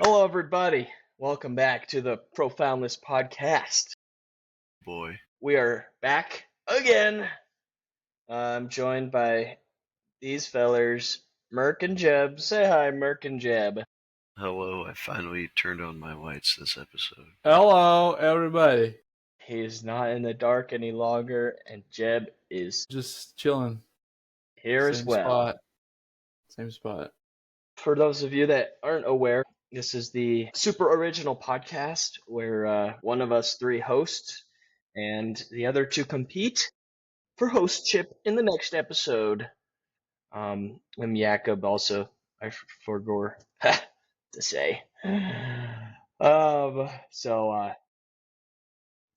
Hello, everybody. Welcome back to the Profoundless podcast. Boy. We are back again. I'm joined by these fellers, Merk and Jeb. Say hi, Merk and Jeb. Hello, I finally turned on my lights this episode. Hello, everybody. He is not in the dark any longer, and Jeb is Just chilling. here as well. Same spot. For those of you that aren't aware, this is the super original podcast where one of us three hosts and the other two compete for hostship in the next episode. And Yacob also, I forgot to say.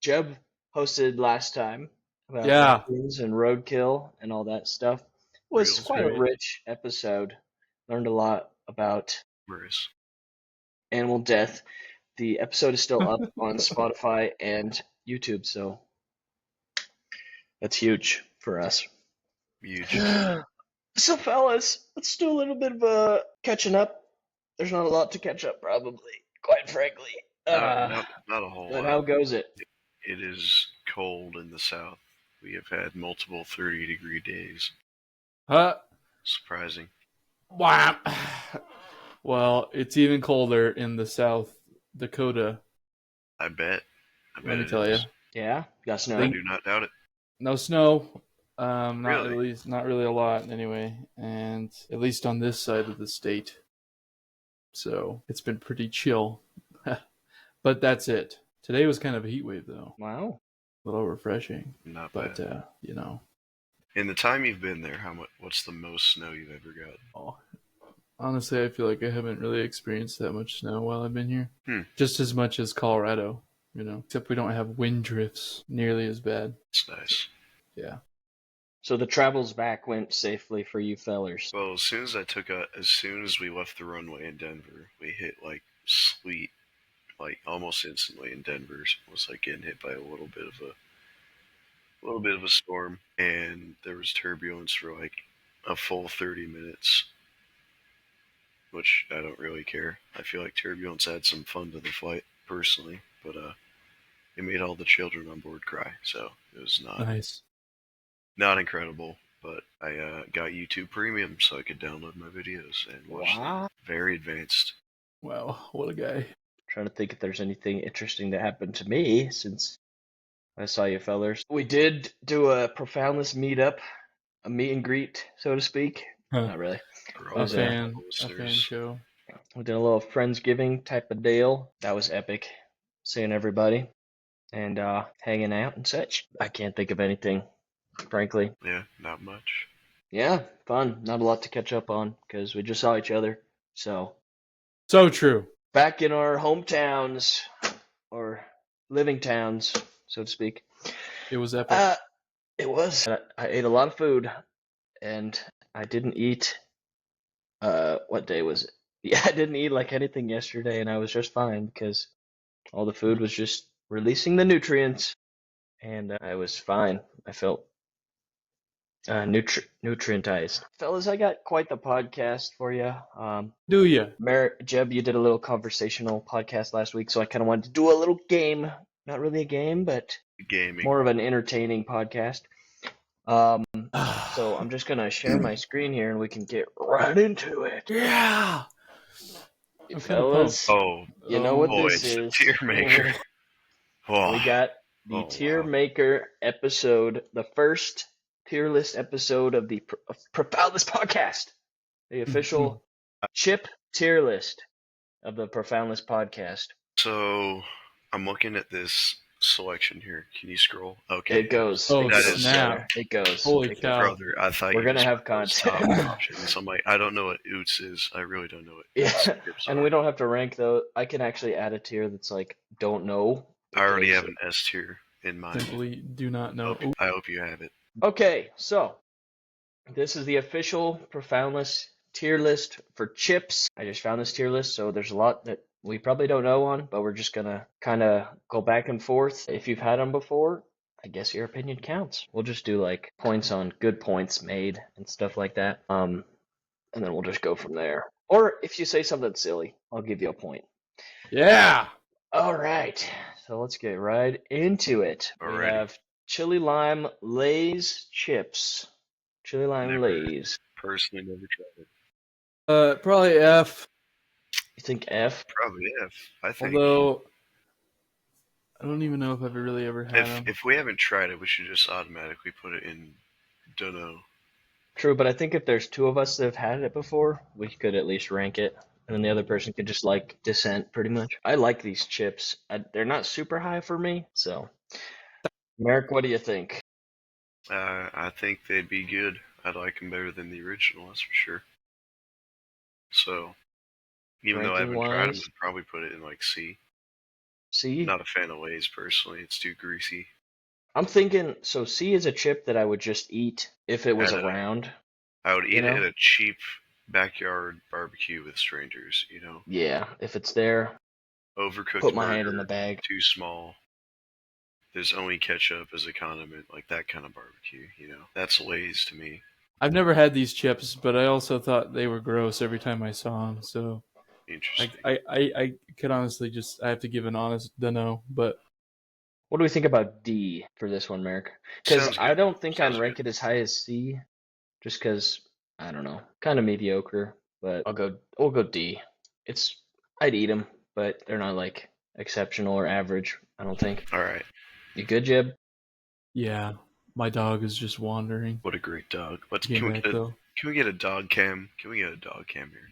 Jeb hosted last time about raccoons and roadkill and all that stuff. It was quite a rich episode. Learned a lot about animal death. The episode is still up on Spotify and YouTube, so that's huge for us. Huge. So, fellas, let's do a little bit of catching up. There's not a lot to catch up, probably, quite frankly. Not a whole lot. How goes it? It is cold in the south. We have had multiple 30-degree days. Surprising. Wow. Well, it's even colder in the South Dakota. I bet. Let me tell you. Yeah? Got snow? I do not doubt it. No snow. Really? Not really a lot anyway. And at least on this side of the state. So it's been pretty chill. But that's it. Today was kind of a heat wave, though. Wow. A little refreshing. Not bad. But, In the time you've been there, what's the most snow you've ever gotten? Oh, honestly, I feel like I haven't really experienced that much snow while I've been here. Just as much as Colorado, except we don't have wind drifts nearly as bad. It's nice. Yeah. So the travels back went safely for you fellers. Well, as soon as we left the runway in Denver, we hit sleet, almost instantly in Denver. It was getting hit by a little bit of a storm, and there was turbulence for a full 30 minutes, which I don't really care. I feel like turbulence adds some fun to the flight, personally, but it made all the children on board cry, so it was not incredible, but I got YouTube Premium so I could download my videos and watch them. Very advanced. Wow, what a guy. Trying to think if there's anything interesting that happened to me since I saw you fellers. We did do a Profoundless meetup, a meet and greet, so to speak. Not really. A fan show. We did a little Friendsgiving type of deal. That was epic. Seeing everybody and hanging out and such. I can't think of anything, frankly. Yeah, not much. Yeah, fun. Not a lot to catch up on because we just saw each other. So true. Back in our hometowns or living towns, so to speak. It was epic. It was. I ate a lot of food, and I didn't eat. What day was it? Yeah, I didn't eat anything yesterday, and I was just fine because all the food was just releasing the nutrients, and I was fine. I felt nutrientized. Fellas, I got quite the podcast for you. Do you? Jeb, you did a little conversational podcast last week, so I kind of wanted to do a little game. Not really a game, but more of an entertaining podcast. So I'm just going to share my screen here, and we can get right into it. Yeah! Fellas, you know what this is. It's a tier maker. We got the tier maker episode, the first tier list episode of the Profoundless podcast, the official chip tier list of the Profoundless podcast. So I'm looking at this selection here. Can you scroll? Okay. It goes. It goes. Holy cow. Brother, I thought we're going to have content. So I'm I don't know what Oots is. I really don't know what Chips and we don't have to rank, though. I can actually add a tier that's don't know. I already have an S tier in mind. Simply do not know. I hope you have it. Okay, so this is the official Profoundless tier list for chips. I just found this tier list, so there's a lot that we probably don't know on, but we're just going to kind of go back and forth. If you've had them before, I guess your opinion counts. We'll just do points on good points made and stuff like that. And then we'll just go from there. Or if you say something silly, I'll give you a point. Yeah. All right. So let's get right into it. Alrighty. We have chili lime Lay's chips. Chili lime Lay's. Personally, never tried it. Probably F. You think F? Probably F. I think. Although I don't even know if I've really ever had them. If we haven't tried it, we should just automatically put it in dunno. True, but I think if there's two of us that have had it before, we could at least rank it, and then the other person could just like dissent pretty much. I like these chips. They're not super high for me, so. Merk, what do you think? I think they'd be good. I'd like them better than the original, that's for sure. So, even though I haven't tried them, I'd probably put it in like C. C? Not a fan of Lay's personally. It's too greasy. I'm thinking, so C is a chip that I would just eat if it was around. I would eat it at a cheap backyard barbecue with strangers, you know? Yeah, if it's there. Overcooked put my burger, hand in the bag. Too small. There's only ketchup as a condiment, like that kind of barbecue, you know? That's Lay's to me. I've never had these chips, but I also thought they were gross every time I saw them, so... Interesting. I could honestly I have to give an honest dunno, but... What do we think about D for this one, Merk? Because I don't think I'd rank it as high as C, just because, I don't know, kind of mediocre, but I'll go D. I'd eat them, but they're not like exceptional or average, I don't think. Alright. You good, Jeb? Yeah, my dog is just wandering. What a great dog. Can we get a dog cam? Can we get a dog cam here?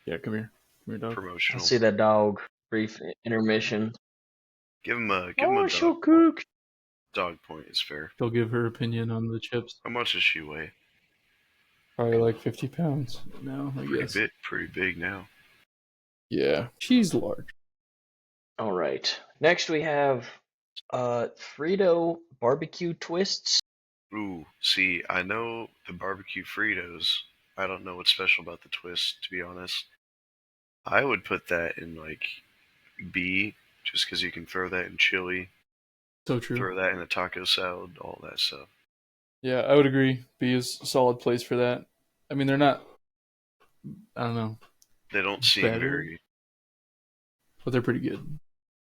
Yeah, come here. Come here, dog. Promotional. I'll see that dog. Brief intermission. Give him a she'll cook. Dog point is fair. She'll give her opinion on the chips. How much does she weigh? Probably like 50 pounds now, I guess. Pretty big now. Yeah, she's large. All right. Next we have Frito barbecue twists. Ooh, see, I know the barbecue Fritos. I don't know what's special about the twist, to be honest. I would put that in like B, just because you can throw that in chili. So true. Throw that in a taco salad, all that stuff. Yeah, I would agree. B is a solid place for that. I mean, they're not... I don't know. They don't seem very... But they're pretty good.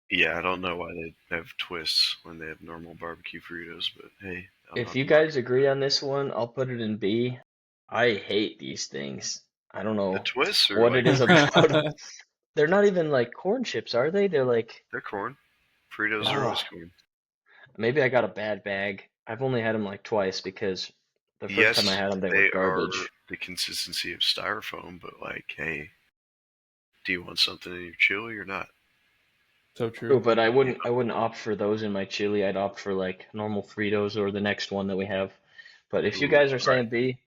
Yeah, I don't know why they have twists when they have normal barbecue Fritos, but hey. If you guys agree on this one, I'll put it in B. I hate these things. I don't know the twists what it is about them. They're not even like corn chips, are they? They're corn. Fritos are always corn. Maybe I got a bad bag. I've only had them like twice because the first time I had them, they were garbage. Are the consistency of styrofoam, but like, hey, do you want something in your chili or not? So true. But I wouldn't opt for those in my chili. I'd opt for like normal Fritos or the next one that we have. But if you guys are saying B,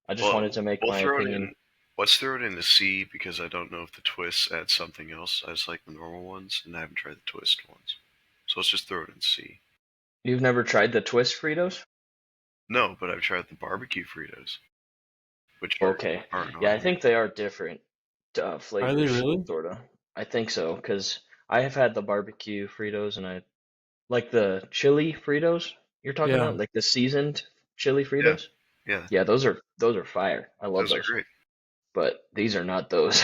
I just wanted to make my opinion. Let's throw it in the C because I don't know if the twists add something else. I just like the normal ones, and I haven't tried the twist ones. So let's just throw it in C. You've never tried the twist Fritos? No, but I've tried the barbecue Fritos. Which okay. Yeah, I think they are different flavors. Are they really? Sort of. I think so, because I have had the barbecue Fritos, and I like the chili Fritos you're talking about, like the seasoned chili Fritos. Yeah, those are fire. I love those. Those are great. But these are not those.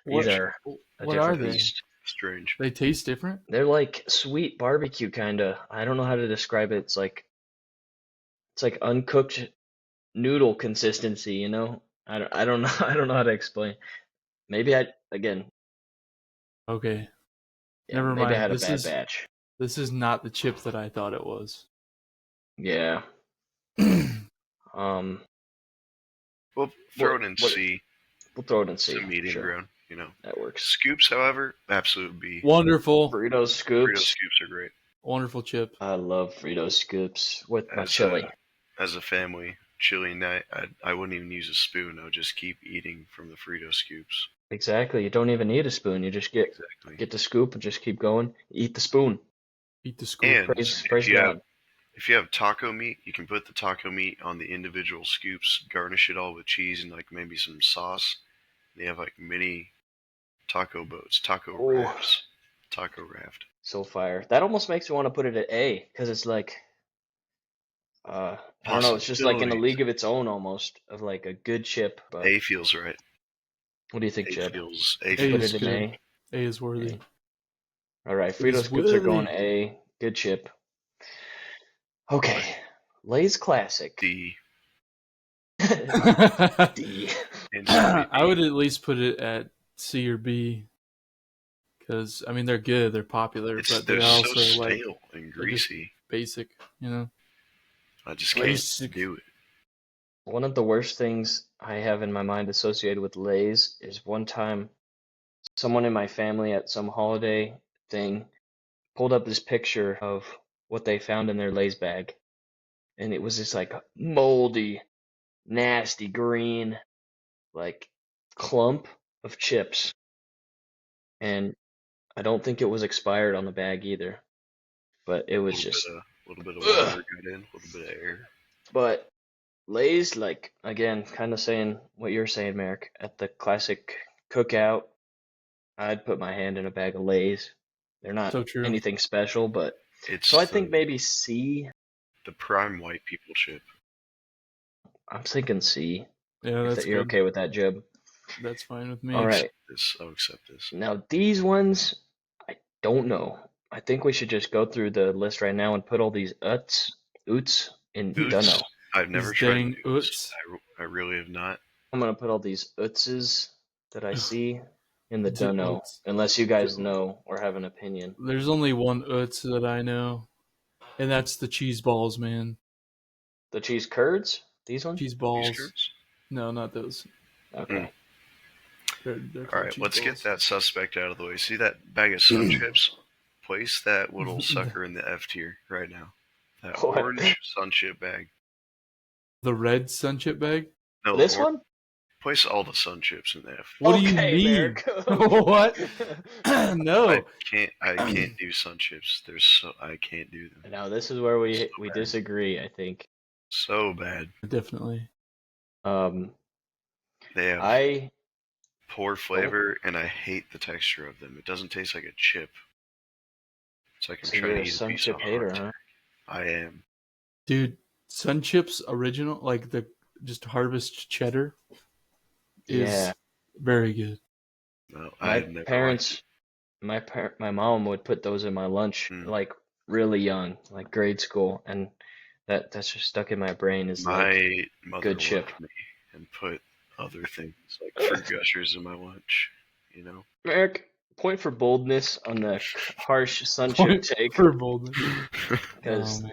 These are a different beast. Strange. They taste different? They're like sweet barbecue kinda. I don't know how to describe it. It's like uncooked noodle consistency, you know? I don't know I don't know how to explain. Maybe again. Okay. Yeah, never mind. Maybe I had a bad batch. This is not the chip that I thought it was. Yeah. We'll throw it in C. We'll throw it in C. It's a medium ground, you know. That works. Scoops, however, absolute B. Wonderful. Frito scoops. Frito scoops are great. Wonderful chip. I love Frito scoops with my chili. As a family chili night, I wouldn't even use a spoon. I would just keep eating from the Frito scoops. Exactly. You don't even need a spoon. You just get the scoop and just keep going. Eat the spoon. Eat the scoop. And praise God. If you have taco meat, you can put the taco meat on the individual scoops, garnish it all with cheese and like maybe some sauce. They have like mini taco boats, taco raft. So fire. That almost makes me want to put it at A, because it's like, I don't know, it's just like in a league of its own almost, of like a good chip. But A feels right. What do you think, Jeb? A feels put it in A. A is worthy. Okay. All right, Frito Scoops are going A. Good chip. Okay, Lay's Classic. D. D. I would at least put it at C or B. Because, I mean, they're good, they're popular, but they're also so stale like and greasy. Basic, you know? I just can't do it. One of the worst things I have in my mind associated with Lay's is one time someone in my family at some holiday thing pulled up this picture of what they found in their Lay's bag. And it was this like moldy, nasty green, like clump of chips. And I don't think it was expired on the bag either. But it was just a little bit of water got in, a little bit of air. But Lay's, like, again, kind of saying what you're saying, Merk. At the classic cookout, I'd put my hand in a bag of Lay's. They're not anything special, but so I think maybe C. The prime white people chip. I'm thinking C. Yeah, that's you're okay with that, Jeb. That's fine with me. All right. I'll accept this. Now these ones, I don't know. I think we should just go through the list right now and put all these oots in Dunno. I've never tried oots. I really have not. I'm gonna put all these ootses that I see in the Dunno, unless you guys know or have an opinion. There's only one oots that I know, and that's the cheese balls, man. The cheese curds? These ones? Cheese balls. Cheese curds? No, not those. Okay. They're all right, let's get that suspect out of the way. See that bag of Sun Chips? Place that little sucker in the F tier right now. That orange Sun Chip bag. The red Sun Chip bag? No, this one? Place all the Sun Chips in the F. What do you mean? What? No. I can't do Sun Chips. I can't do them. Now this is where we disagree, I think. So bad. Definitely. They have poor flavor, and I hate the texture of them. It doesn't taste like a chip. It's like I'm trying to eat a piece of hater, huh? I am. Dude, Sun Chips original, like the just harvest cheddar, is very good. No, my mom would put those in my lunch like really young, like grade school, and that's just stuck in my brain as my mother good chip. Me and put other things like fruit gushers in my lunch, you know. Merk, point for boldness on the harsh Sun Chip take. For boldness, because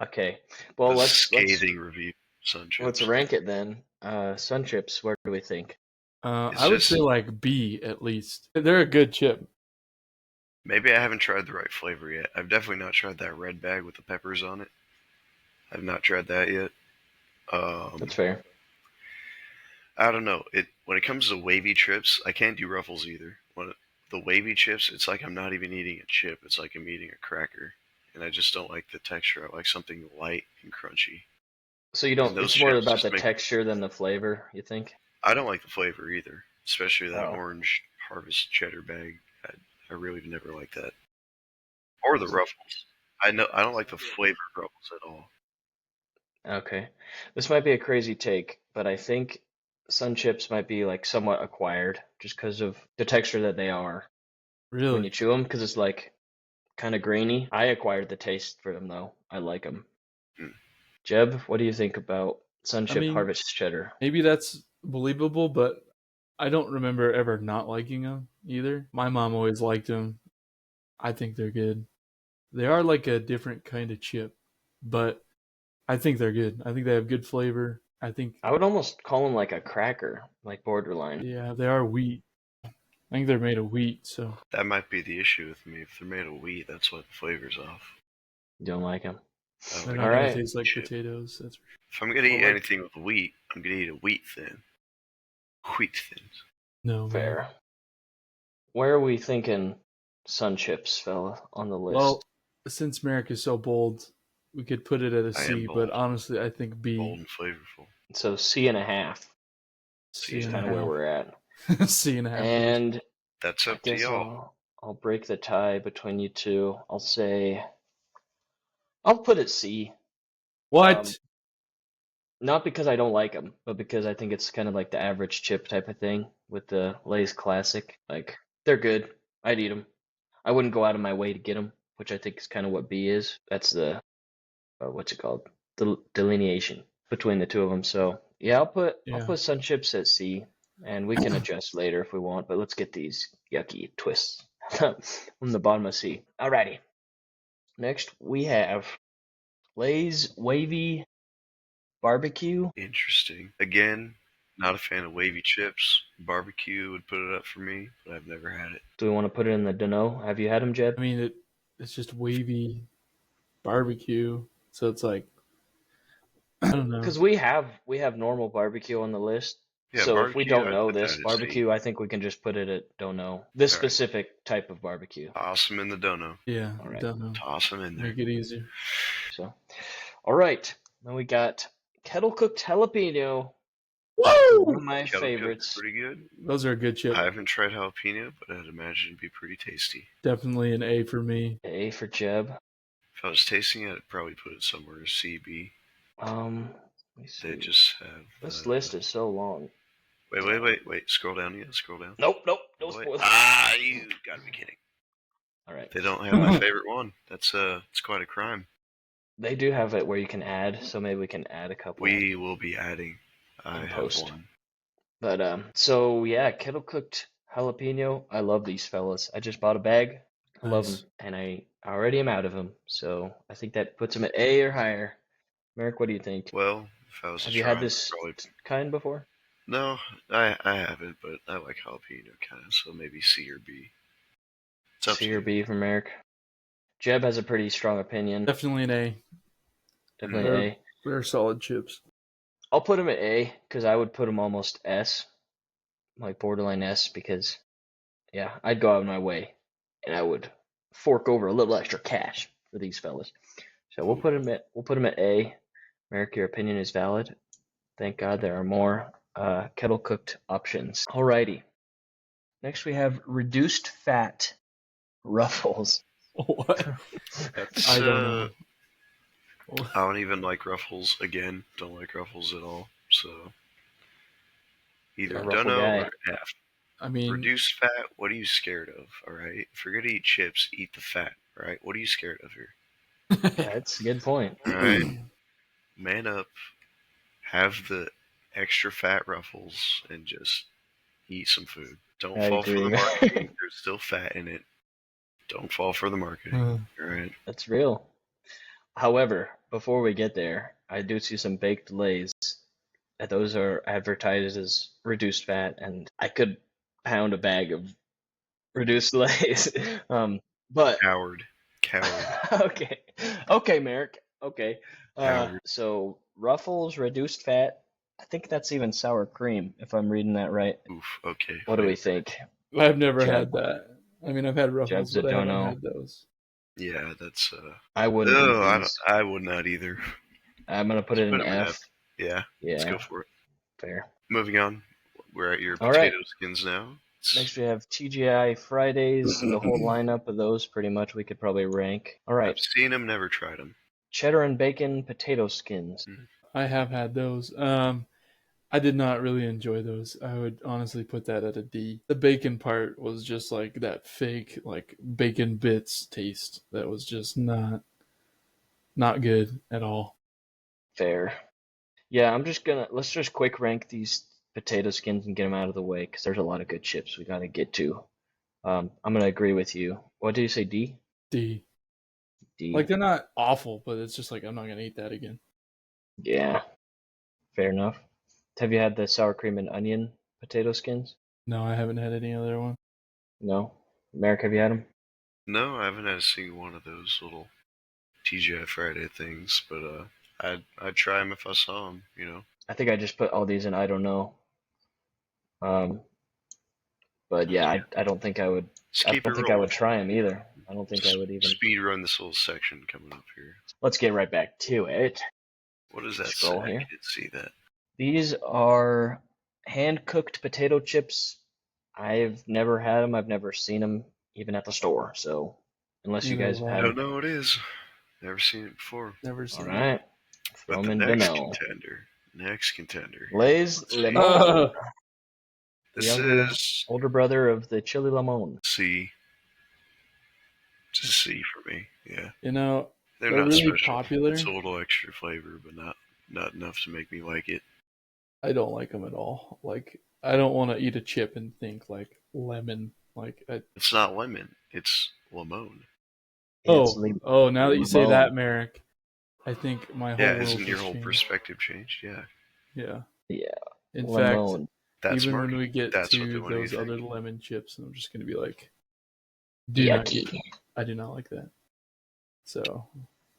okay, well let's scathing review Sun Chips. Let's rank it then. Sun Chips, where do we think? I would say like B at least. They're a good chip. Maybe I haven't tried the right flavor yet. I've definitely not tried that red bag with the peppers on it. I've not tried that yet. That's fair. I don't know. When it comes to wavy chips, I can't do Ruffles either. The wavy chips, it's like I'm not even eating a chip. It's like I'm eating a cracker. And I just don't like the texture. I like something light and crunchy. So you don't, it's more about the texture than the flavor, you think? I don't like the flavor either. Especially that orange harvest cheddar bag. I really never like that. Or the Ruffles. I don't like the flavor of Ruffles at all. Okay. This might be a crazy take, but I think Sun Chips might be like somewhat acquired just because of the texture that they are. Really? When you chew them, because it's like kind of grainy. I acquired the taste for them though. I like them. Jeb, what do you think about Sun Chip Harvest Cheddar? Maybe that's believable, but I don't remember ever not liking them either. My mom always liked them. I think they're good. They are like a different kind of chip, but I think they're good. I think they have good flavor. I would almost call them like a cracker, like borderline. Yeah, they are wheat. I think they're made of wheat, so that might be the issue with me. If they're made of wheat, that's what the flavor's off. You don't like them? They're not gonna taste like potatoes. That's for sure. If I'm gonna eat anything with wheat, I'm gonna eat a wheat thin. Wheat thins. No, fair. Man. Where are we thinking Sun Chips, fella, on the list? Well, since Merk is so bold, we could put it at a C, but honestly, I think B. Bold and flavorful. So C.5. C is kind of where we're at. C.5. And that's up to y'all. I'll break the tie between you two. I'll put it C. What? Not because I don't like them, but because I think it's kind of like the average chip type of thing. with the Lay's Classic. Like, they're good. I'd eat them. I wouldn't go out of my way to get them, which I think is kind of what B is. That's the, what's it called? The delineation between the two of them. So, yeah, I'll put Sun Chips at C, and we can adjust later if we want, but let's get these yucky twists from the bottom of C. Alrighty. Next, we have Lay's Wavy Barbecue. Interesting. Again, not a fan of wavy chips. Barbecue would put it up for me, but I've never had it. Do we want to put it in the dunno? Have you had them, Jeb? I mean, it's just wavy barbecue, so it's like, I don't know. Because we have normal barbecue on the list. Yeah, so if we don't know I'd this barbecue, I think we can just put it at don't know. This specific type of barbecue. Toss them in the dono. Yeah, All right. dono. Toss them in there. Make it easier. So, all right. Then we got kettle cooked jalapeno. Woo! One of my Kettle favorites. Pretty good. Those are a good chip. I haven't tried jalapeno, but I'd imagine it'd be pretty tasty. Definitely an A for me. A for Jeb. If I was tasting it, I'd probably put it somewhere C, B. Let me see. They just have. This list is so long. Wait. Scroll down again. Scroll down. Nope. No spoilers. You gotta be kidding. All right. They don't have my favorite one. It's quite a crime. They do have it where you can add, so maybe we can add a couple. We will be adding. I have post. one. But so yeah, kettle cooked jalapeno. I love these fellas. I just bought a bag. I love them, and I already am out of them. So I think that puts them at A or higher. Merk, what do you think? Well, if I was have you had this kind before? No, I haven't, but I like jalapeno kind of, so maybe C or B. C or B from Merk. Jeb has a pretty strong opinion. Definitely an A. Definitely an A. They're solid chips. I'll put them at A because I would put them almost S, like borderline S, because yeah, I'd go out of my way and I would fork over a little extra cash for these fellas. So we'll put them at A. Merk, your opinion is valid. Thank God there are more kettle cooked options. Alrighty. Next we have reduced fat Ruffles. What? I don't know. I don't even like Ruffles. Again, don't like Ruffles at all. So either dunno or F. I mean, reduced fat. What are you scared of? All right, if you're gonna eat chips, eat the fat. All right, what are you scared of here? Yeah, that's a good point. All right, man up. Have the extra fat Ruffles and just eat some food. Don't fall for the marketing. There's still fat in it. Don't fall for the marketing. All right. That's real. However, before we get there, I do see some baked Lays. Those are advertised as reduced fat, and I could pound a bag of reduced Lays. But Coward. Okay, Merrick. Okay. So Ruffles reduced fat. I think that's even sour cream, if I'm reading that right. Oof. Okay. What do we think? I've never had that. I mean, I've had Ruffles, but I haven't had those. Yeah, that's. I wouldn't. No, I would not either. I'm gonna put it in F. Yeah. Let's go for it. Fair. Moving on. We're at your potato skins now. Next we have TGI Fridays. The whole lineup of those, pretty much, we could probably rank. All right. I've seen them, never tried them. Cheddar and bacon potato skins. I have had those. I did not really enjoy those. I would honestly put that at a D. The bacon part was just like that fake, like bacon bits taste that was just not good at all. Fair. Yeah, let's just quick rank these potato skins and get them out of the way because there's a lot of good chips we got to get to. I'm gonna agree with you. What did you say, D? D. Like, they're not awful, but it's just like I'm not gonna eat that again. Yeah, fair enough. Have you had the sour cream and onion potato skins? No, I haven't had any other one. No? Merrick, have you had them? No, I haven't had a single one of those little TGI Friday things, but I'd try them if I saw them, you know. I think I just put all these in I don't know. But yeah, I don't think I would. I don't think I would try them either. I don't think I would even speed run this little section coming up here. Let's get right back to it. What does that Scroll say? Here. I didn't see that. These are hand-cooked potato chips. I've never had them. I've never seen them, even at the store. So, unless you guys have had I don't know what it is. Never seen it before. Never seen it. All right. But the next contender. Lay's lemon. This is older brother of the chili limon. C. Just C for me. Yeah. You know, they're not really special. popular. It's a little extra flavor, but not enough to make me like it. I don't like them at all. Like, I don't want to eat a chip and think like lemon. Like, it's not lemon. It's lemon. Oh, now that you say that, Merk, I think my whole world isn't your has whole changed. perspective changed? Yeah. Yeah. In lemon. fact, even when we get to those other lemon chips, I'm just gonna be like, I do not like that. So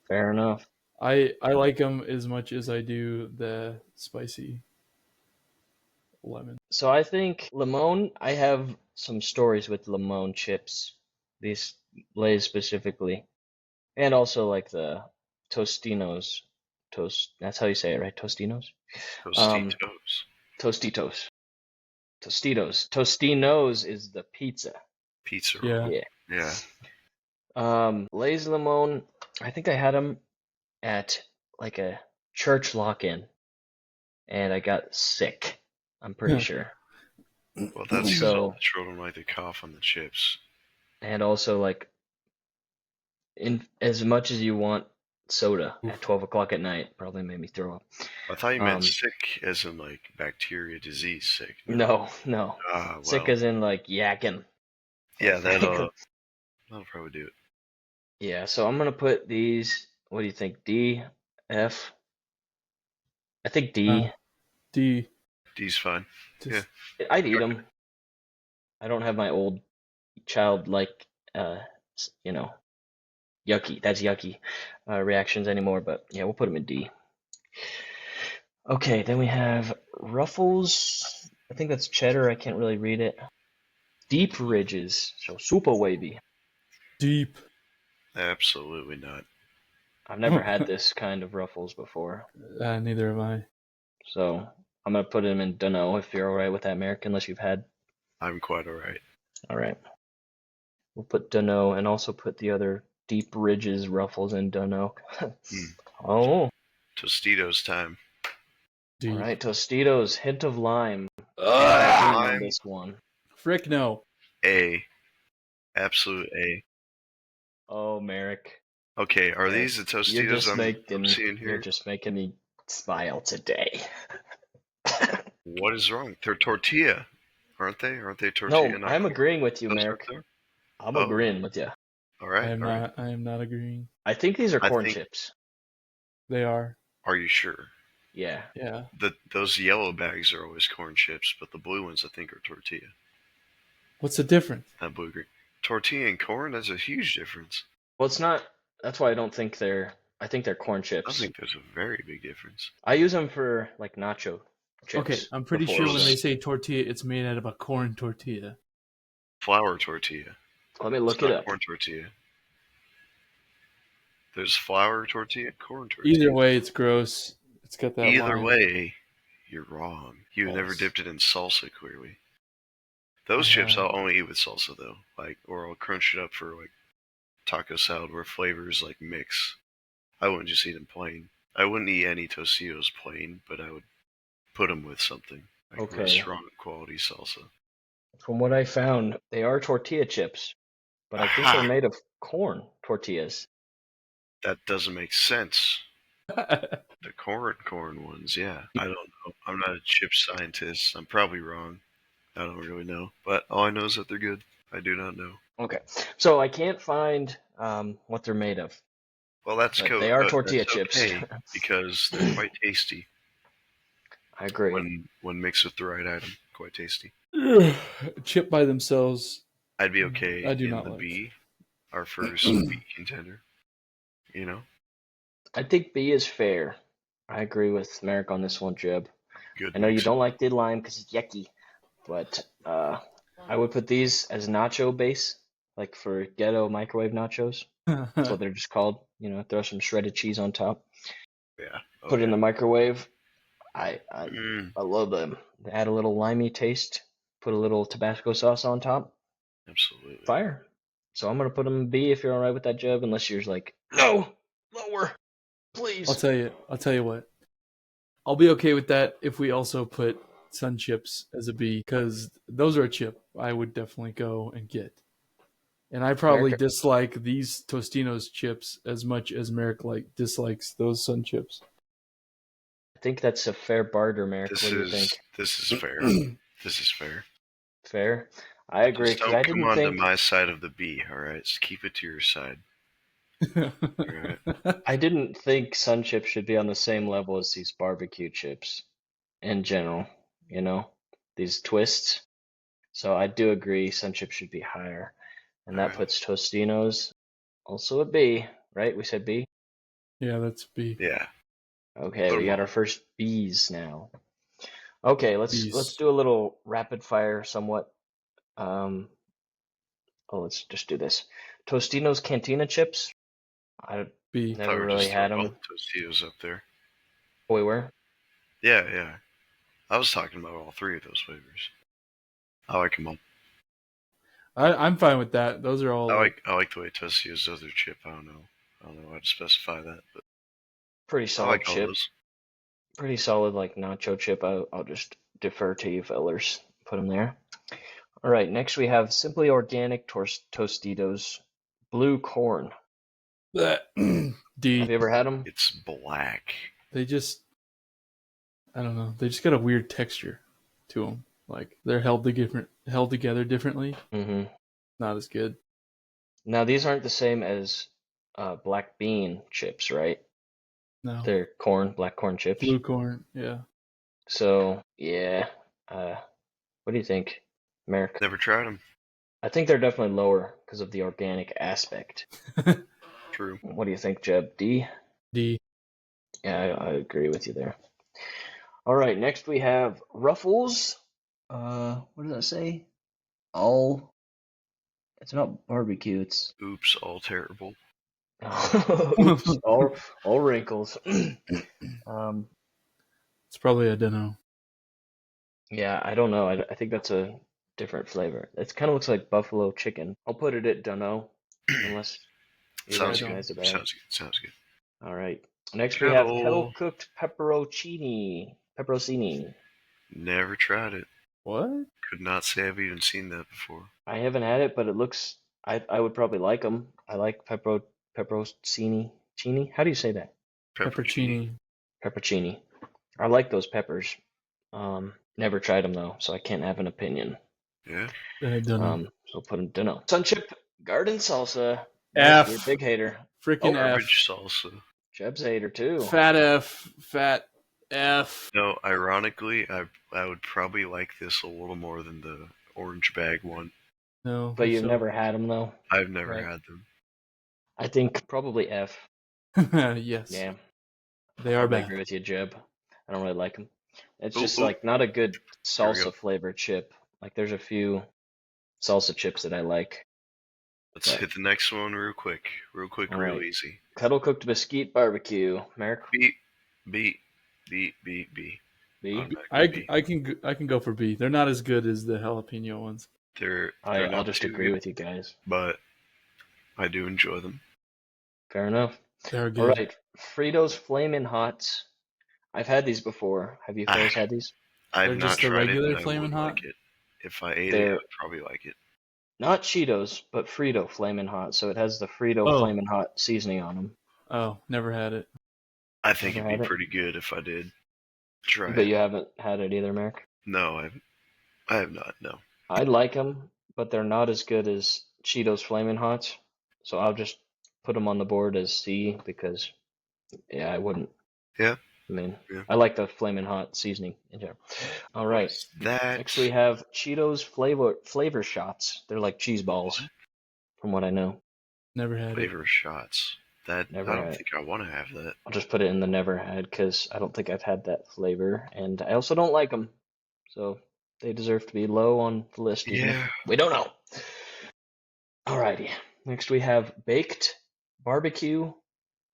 fair enough. I like them as much as I do the spicy lemon. So I think limon. I have some stories with limon chips. These Lay's specifically, and also like the Tostinos. That's how you say it, right? Tostinos. Tostitos. Tostinos is the pizza. Pizza roll. Yeah. Lay's limon. I think I had them at like a church lock-in, and I got sick. I'm pretty sure. Well, that's because all the children like to cough on the chips. And also, like, in as much as you want soda at 12 o'clock at night, probably made me throw up. I thought you meant sick as in like bacteria disease sick. No. Sick as in like yakking. Yeah, that'll probably do it. Yeah, so I'm gonna put these. What do you think? D, F. I think D. D. D's fine. Yeah, I'd eat them. I don't have my old childlike, yucky reactions anymore. But yeah, we'll put them in D. Okay, then we have Ruffles. I think that's cheddar. I can't really read it. Deep ridges, so super wavy. Deep. Absolutely not. I've never had this kind of Ruffles before. Neither have I. So I'm gonna put him in dunno if you're alright with that, Merk, unless you've had. I'm quite alright. Alright. We'll put dunno and also put the other deep ridges Ruffles in dunno. Oh. Tostitos time. Alright, Tostitos, hint of lime. On this one. Frick no. A. Absolute A. Oh, Merk. Okay, are these the Tostitos I'm seeing here? You're just making me smile today. What is wrong? They're tortilla, aren't they? Aren't they tortilla? No, I'm agreeing with you, Merk. I'm agreeing with you. All right. I am not agreeing. I think these are corn chips. They are. Are you sure? Yeah. Yeah. Those yellow bags are always corn chips, but the blue ones I think are tortilla. What's the difference? That blue green. Tortilla and corn, that's a huge difference. Well, it's not. That's why I don't think I think they're corn chips. I think there's a very big difference. I use them for like nacho chips. Okay, I'm pretty sure when they say tortilla, it's made out of a corn tortilla. Flour tortilla. Let me look it up. Corn tortilla. There's flour tortilla, corn tortilla. Either way, it's gross. It's got that. Either way, you're wrong. You never dipped it in salsa, clearly. Those chips I'll only eat with salsa though, or I'll crunch it up for like taco salad where flavors like mix. I wouldn't just eat them plain. I wouldn't eat any Tostitos plain, but I would put them with something like restaurant quality salsa. From what I found, they are tortilla chips, but I think they're made of corn tortillas. That doesn't make sense. The corn ones, yeah. I don't know. I'm not a chip scientist. I'm probably wrong. I don't really know. But all I know is that they're good. I do not know. Okay. So I can't find what they're made of. Well, that's cool. They are tortilla chips. Because they're quite tasty. I agree. When mixed with the right item, quite tasty. Chip by themselves. I'd be okay. I do not like B, our first B contender. You know? I think B is fair. I agree with Merk on this one, Jeb. Good. I know you don't like the lime because it's yucky, but I would put these as nacho base, like for ghetto microwave nachos. That's what they're just called. Throw some shredded cheese on top. Yeah. Put it in the microwave. I love them. They add a little limey taste. Put a little Tabasco sauce on top. Absolutely. Fire. So I'm gonna put them in B if you're alright with that, Jeb. Unless you're like, no, lower, please. I'll tell you what. I'll be okay with that if we also put Sun Chips as a B because those are a chip I would definitely go and get. And I probably dislike these Tostino's chips as much as Merk dislikes those Sun Chips. I think that's a fair barter, Merk. What do you think? This is fair. This is fair. Fair? I agree. Just don't come onto my side of the B, alright? Just keep it to your side. Right. I didn't think Sun Chips should be on the same level as these barbecue chips in general, these twists. So I do agree Sun Chips should be higher. And that puts Tostino's also a B, right? We said B? Yeah, that's B. Yeah. Okay, we got our first B's now. Okay, let's do a little rapid fire somewhat. Let's just do this. Tostino's Cantina chips. I never really had them. Tostino's up there. Oh, we were? Yeah. I was talking about all three of those flavors. I like them all. I'm fine with that. Those are all. I like the way Tostino's does their chip. I don't know how to specify that, but pretty solid chip. Pretty solid, like nacho chip. I'll just defer to you fellers. Put them there. All right. Next we have Simply Organic Tostitos Blue Corn. D. Have you ever had them? It's black. I don't know. They just got a weird texture to them. Like they're held together differently. Mm-hmm. Not as good. Now these aren't the same as black bean chips, right? No. They're black corn chips. Blue corn, yeah. So yeah, what do you think, Merk? Never tried them. I think they're definitely lower because of the organic aspect. True. What do you think, Jeb? D? D. Yeah, I agree with you there. All right, next we have Ruffles. What does that say? It's not barbecue. It's oops, all terrible. Oops, all wrinkles. It's probably a dunno. Yeah, I don't know. I think that's a different flavor. It kind of looks like buffalo chicken. I'll put it at dunno, unless you guys about it. Sounds good. All right. Next we have kettle cooked pepperoncini. Never tried it. What? Could not say I've even seen that before. I haven't had it, but it looks. I would probably like them. I like pepperoncini. How do you say that? Peppercini. Peppercini. I like those peppers. Never tried them though, so I can't have an opinion. Yeah. So put them dunno. Sun Chip Garden Salsa. F. You're a big hater. Freaking F. Salsa. Jeb's a hater too. Fat F. No, ironically, I would probably like this a little more than the orange bag one. No. But you've never had them though? I've never had them. I think probably F. Yes. Yeah. They are bad. I agree with you, Jeb. I don't really like them. It's just like not a good salsa flavored chip. Like there's a few salsa chips that I like. Let's hit the next one real quick, real easy. Kettle cooked mesquite barbecue. Merk? B. B? I can go for B. They're not as good as the jalapeno ones. I'll just agree with you guys. But I do enjoy them. Fair enough. They're good. All right, Fritos Flamin' Hots. I've had these before. Have you guys had these? I've not tried regular Flamin' Hot. Like it. If I ate it, I'd probably like it. Not Cheetos, but Frito Flamin' Hot. So it has the Frito Flamin' Hot seasoning on them. Oh, never had it. I think it'd be pretty good if I did try it. But you haven't had it either, Merk? No, I have not, no. I like them, but they're not as good as Cheetos Flamin' Hots. So I'll just put them on the board as C because, I wouldn't. Yeah. I mean, I like the Flamin' Hot seasoning in there. All right. Next we have Cheetos flavor shots. They're like cheese balls, from what I know. Never had flavor shots. I don't think I want to have that. I'll just put it in the never had because I don't think I've had that flavor, and I also don't like them, so they deserve to be low on the list. Yeah. We don't know. Alrighty. Next we have baked barbecue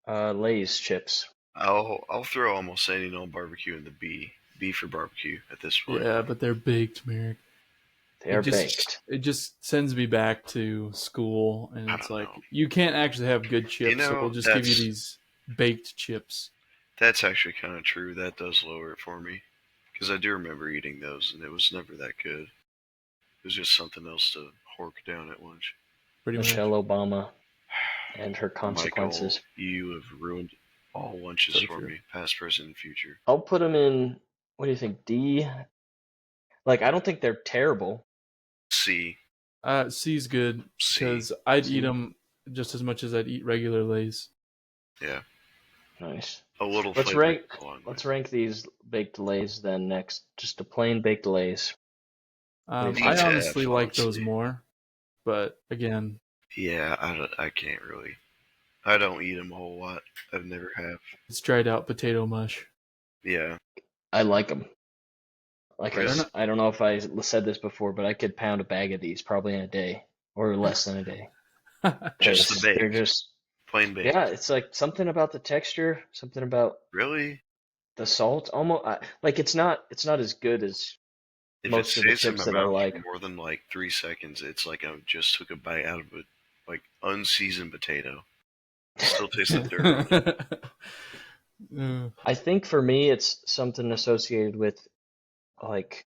Lay's chips. I'll throw almost any barbecue in the B. B for barbecue at this point. Yeah, but they're baked, Merk. They are baked. It just sends me back to school, and it's like you can't actually have good chips, so we'll just give you these baked chips. That's actually kind of true. That does lower it for me Because I do remember eating those, and it was never that good. It was just something else to hork down at lunch. Michelle Obama and her consequences. Michael, you have ruined all lunches for me, past, present, and future. I'll put them in, what do you think, D? Like, I don't think they're terrible. C. C's good, because I'd eat them just as much as I'd eat regular Lay's. Yeah. Nice. A little Let's rank these baked Lay's then next. Just a plain baked Lay's. I honestly like those more, but again. Yeah, I can't really. I don't eat them a whole lot. I've never have. It's dried out potato mush. Yeah. I like them. Like I don't know if I said this before, but I could pound a bag of these probably in a day or less than a day. Just the baked. They're just plain baked. Yeah, it's like something about the texture, something about the salt. Almost like it's not as good as most of the chips that I like. More than like 3 seconds, it's like I just took a bite out of a like unseasoned potato. It still tastes like dirt. I think for me, it's something associated with like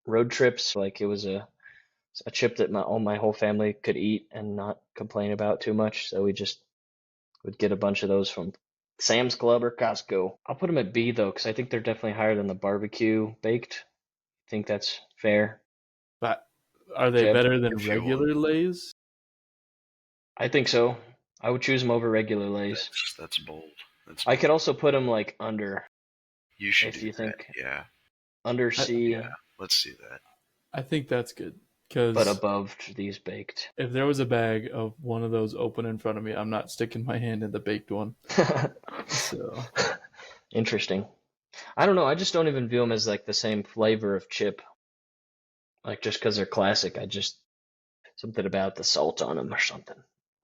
road trips. Like it was a chip that my whole family could eat and not complain about too much. So we just would get a bunch of those from Sam's Club or Costco. I'll put them at B though, because I think they're definitely higher than the barbecue baked. I think that's fair. But are they better than regular Lay's? I think so. I would choose them over regular Lay's. That's bold. I could also put them like under. You should if you think. Yeah. Under C. Yeah, let's see that. I think that's good. But above these baked. If there was a bag of one of those open in front of me, I'm not sticking my hand in the baked one. So interesting. I don't know. I just don't even view them as like the same flavor of chip. Like just because they're classic, something about the salt on them or something.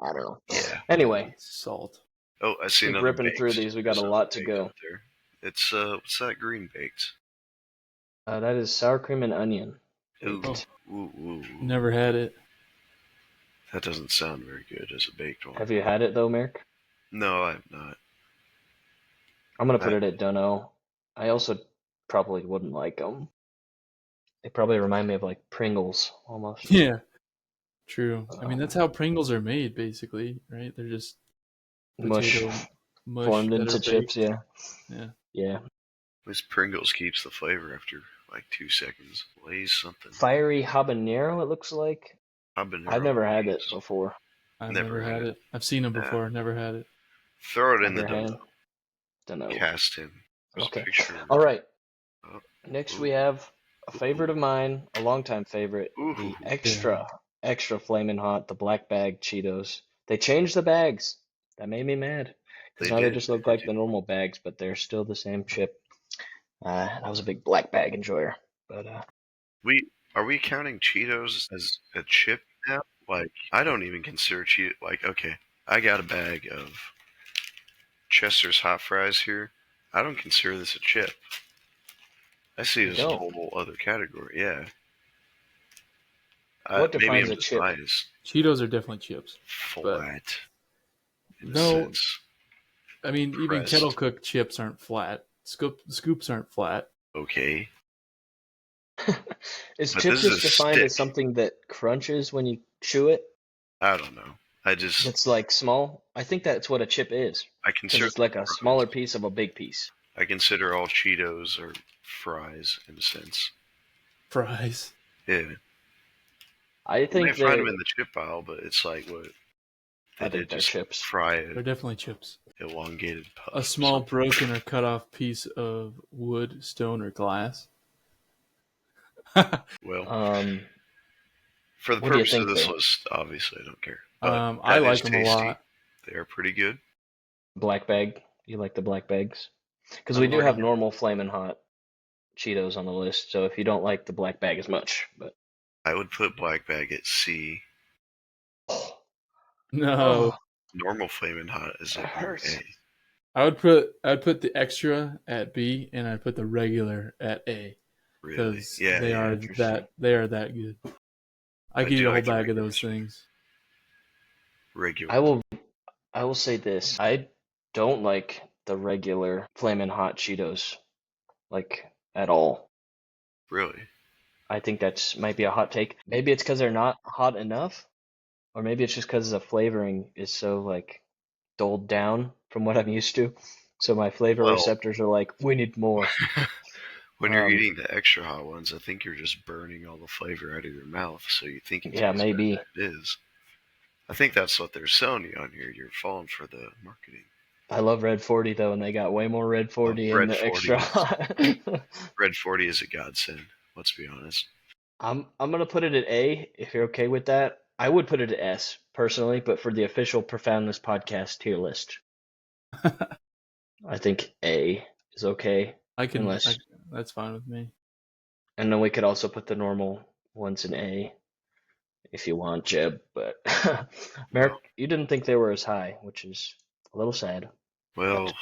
I don't know. Yeah. Anyway. Salt. Oh, I see another ripping through these. We got a lot to go. It's what's that green baked? That is sour cream and onion. Ooh. Never had it. That doesn't sound very good as a baked one. Have you had it though, Merk? No, I have not. I'm gonna put it at dunno. I also probably wouldn't like them. They probably remind me of like Pringles almost. Yeah, true. I mean, that's how Pringles are made, basically, right? They're just mush formed into chips. Yeah. At least Pringles keeps the flavor after like 2 seconds. Lay's something. Fiery habanero, it looks like. Habanero. I've never had it before. I've never had it. I've seen them before. Never had it. Throw it in the dunno. Cast him. Okay. All right. Next we have a favorite of mine, a longtime favorite, the extra flaming hot, the black bag Cheetos. They changed the bags. That made me mad. Because now they just look like the normal bags, but they're still the same chip. I was a big black bag enjoyer. But are we counting Cheetos as a chip now? Like, I don't even consider Cheetos. Like, okay, I got a bag of Chester's hot fries here. I don't consider this a chip. I see it as a whole other category. Yeah. What defines a chip? Cheetos are definitely chips. Flat. No. I mean, even kettle cooked chips aren't flat. Scoops aren't flat. Okay. Is chips just defined as something that crunches when you chew it? I don't know. It's like small. I think that's what a chip is. I consider it's like a smaller piece of a big piece. I consider all Cheetos are fries in a sense. Fries. Yeah. I think they find them in the chip aisle, but it's like what? I think they're chips. Fry it. They're definitely chips. Elongated puff. A small broken or cut off piece of wood, stone, or glass. Well, for the purpose of this list, obviously I don't care. But I like them a lot. They are pretty good. Black bag. You like the black bags? Because we do have normal flaming hot Cheetos on the list. So if you don't like the black bag as much, but I would put black bag at C. No. Normal flaming hot is at A. I would put the extra at B, and I'd put the regular at A. Really? Yeah. They are that good. I could eat a whole bag of those things. Regular. I will say this. I don't like the regular flaming hot Cheetos, like at all. Really? I think that's might be a hot take. Maybe it's because they're not hot enough, or maybe it's just because the flavoring is so like dulled down from what I'm used to. So my flavor receptors are like, we need more. When you're eating the extra hot ones, I think you're just burning all the flavor out of your mouth, so you think it tastes better maybe. than it is. I think that's what they're selling you on here. You're falling for the marketing. I love Red 40 though, and they got way more Red 40 in the extra hot. Red 40 is a godsend. Let's be honest. I'm gonna put it at A if you're okay with that. I would put it at S personally, but for the official Profoundless podcast tier list, I think A is okay. That's fine with me. And then we could also put the normal ones in A if you want, Jeb. But Merk, you didn't think they were as high, which is a little sad. Well,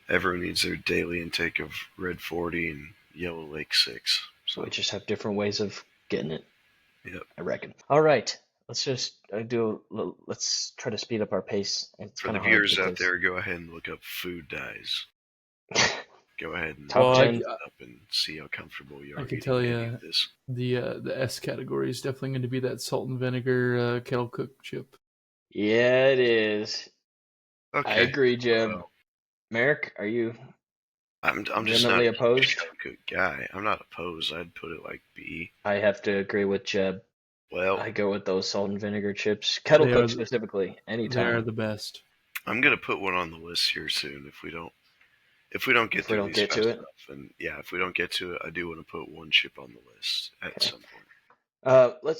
everyone needs their daily intake of Red 40 and Yellow Lake 6. So we just have different ways of getting it. Yep. I reckon. All right. Let's just let's try to speed up our pace. It's For the viewers out there, go ahead and look up food dyes. Go ahead and top 10 up and see how comfortable you are. I can tell you this. The S category is definitely going to be that salt and vinegar kettle cooked chip. Yeah, it is. Okay. I agree, Jeb. Merk, are you? I'm just not opposed. A guy. I'm not opposed. I'd put it like B. I have to agree with Jeb. Well, I go with those salt and vinegar chips, kettle cooked specifically. Anytime. They are the best. I'm gonna put one on the list here soon. If we don't get to it, and if we don't get to it, I do want to put one chip on the list at some point.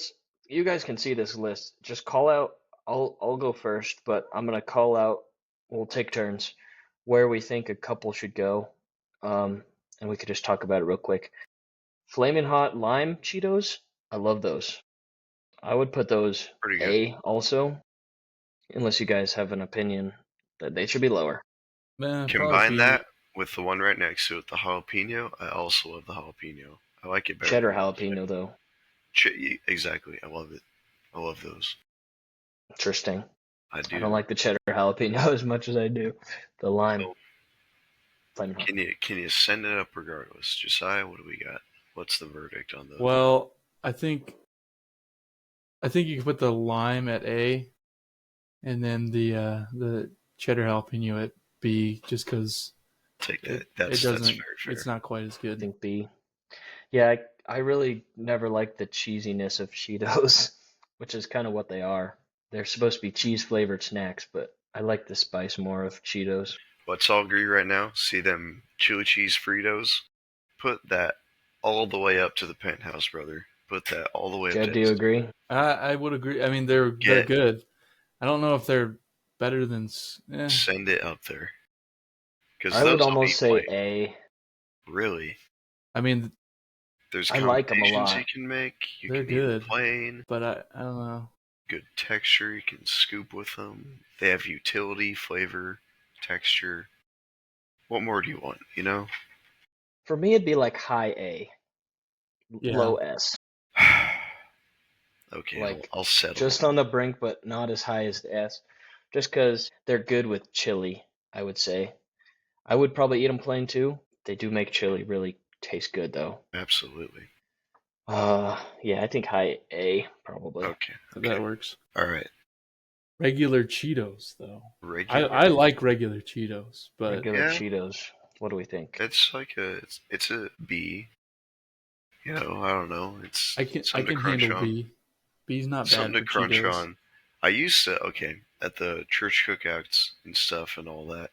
You guys can see this list. Just call out. I'll go first, but I'm gonna call out. We'll take turns where we think a couple should go, and we could just talk about it real quick. Flamin' Hot Lime Cheetos. I love those. I would put those A also, unless you guys have an opinion that they should be lower. Combine that with the one right next to it, the jalapeno. I also love the jalapeno. I like it better. Cheddar jalapeno, though. Exactly. I love it. I love those. Interesting. I do. I don't like the cheddar jalapeno as much as I do the lime. Can you send it up regardless? Josiah, what do we got? What's the verdict on those? Well, I think you can put the lime at A, and then the cheddar jalapeno at B, just because. Take that. That's very fair. It's not quite as good. I think B. Yeah, I really never liked the cheesiness of Cheetos, which is kind of what they are. They're supposed to be cheese-flavored snacks, but I like the spice more of Cheetos. Let's all agree right now. See them chili cheese Fritos? Put that all the way up to the penthouse, brother. Put that all the way up to do you agree? I would agree. I mean, they're good. I don't know if they're better than... Send it up there. I would almost say A. Really? I mean... I like them a lot. You can make. They're good. Plain. But I don't know. Good texture. You can scoop with them. They have utility, flavor, texture. What more do you want, you know? For me, it'd be like high A. Low S. Okay, like, I'll settle. Just on the brink, but not as high as the S. Just because they're good with chili, I would say. I would probably eat them plain too. They do make chili really taste good, though. Absolutely. Yeah, I think high A, probably. Okay. That works. All right. Regular Cheetos, though. I like regular Cheetos, but... Regular Cheetos. What do we think? It's like it's a B. You know, I don't know. I can handle B. B's not bad. Something to crunch on. I used to, at the church cookouts and stuff and all that,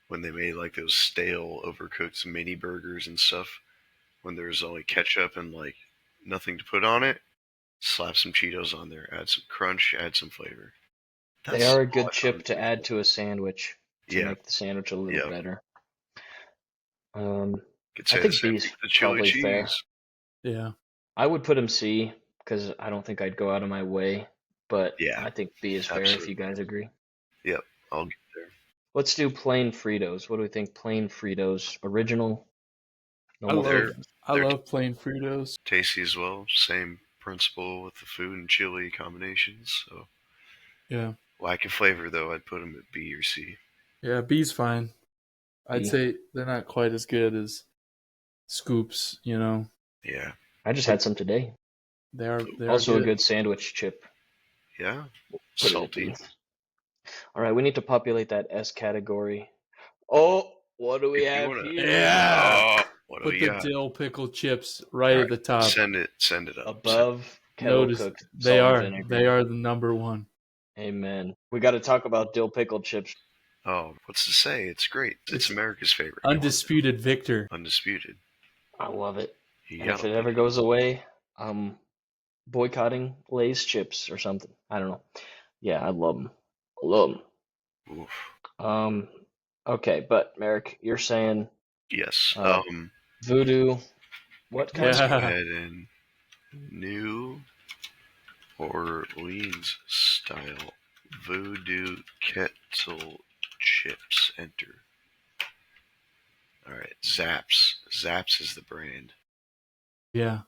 when they made like those stale, overcooked mini burgers and stuff, when there's only ketchup and like nothing to put on it, slap some Cheetos on there, add some crunch, add some flavor. They are a good chip to add to a sandwich to make the sandwich a little better. I think B's probably fair. Yeah. I would put him C because I don't think I'd go out of my way, but I think B is fair if you guys agree. Yep, I'll get there. Let's do plain Fritos. What do we think? Plain Fritos, original. I love plain Fritos. Tasty as well. Same principle with the food and chili combinations. So yeah. Lack of flavor though, I'd put them at B or C. Yeah, B's fine. I'd say they're not quite as good as scoops, you know. Yeah. I just had some today. They are also good. A good sandwich chip. Yeah. Put Salty. All right, we need to populate that S category. Oh, what do we have here? Yeah. What Put do we the got? dill pickle chips right at the top. Send it up. Above kettle cooked they salt are and vinegar. they are the number one. Amen. We got to talk about dill pickled chips. Oh, what's to say? It's great. It's America's favorite. Undisputed victor. Undisputed. I love it. And if it ever goes away, I'm boycotting Lay's chips or something. I don't know. Yeah, I love them. I love them. Oof. Okay, but Merk, you're saying yes. Voodoo. What kind? Let's go ahead and New Orleans style voodoo kettle chips. Enter. All right, Zaps. Zaps is the brand. Yeah.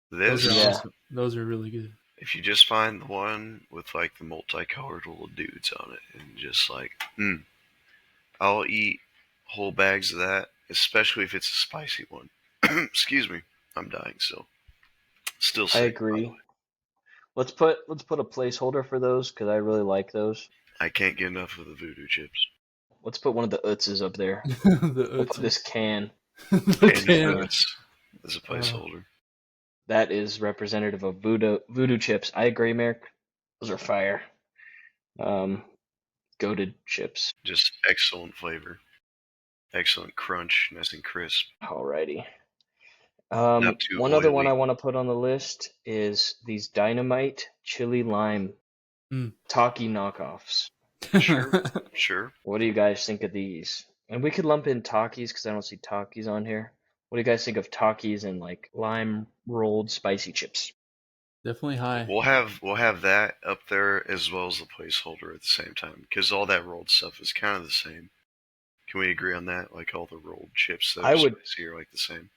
This. Those are awesome. Those are really good. If you just find the one with like the multicolored little dudes on it, and just like, I'll eat whole bags of that, especially if it's a spicy one. Excuse me, I'm dying still. Still sick. I agree. Let's put a placeholder for those because I really like those. I can't get enough of the voodoo chips. Let's put one of the Utzes up there. We'll put this can. As a placeholder. That is representative of voodoo chips. I agree, Merk. Those are fire. Goated chips. Just excellent flavor. Excellent crunch, nice and crisp. Alrighty. Not too one oily. other one I want to put on the list is these Dynamite Chili Lime Taki knockoffs. Sure. What do you guys think of these? And we could lump in Takis because I don't see Takis on here. What do you guys think of Takis and like lime rolled spicy chips? Definitely high. We'll have that up there as well as the placeholder at the same time because all that rolled stuff is kind of the same. Can we agree on that? Like all the rolled chips that are like the same.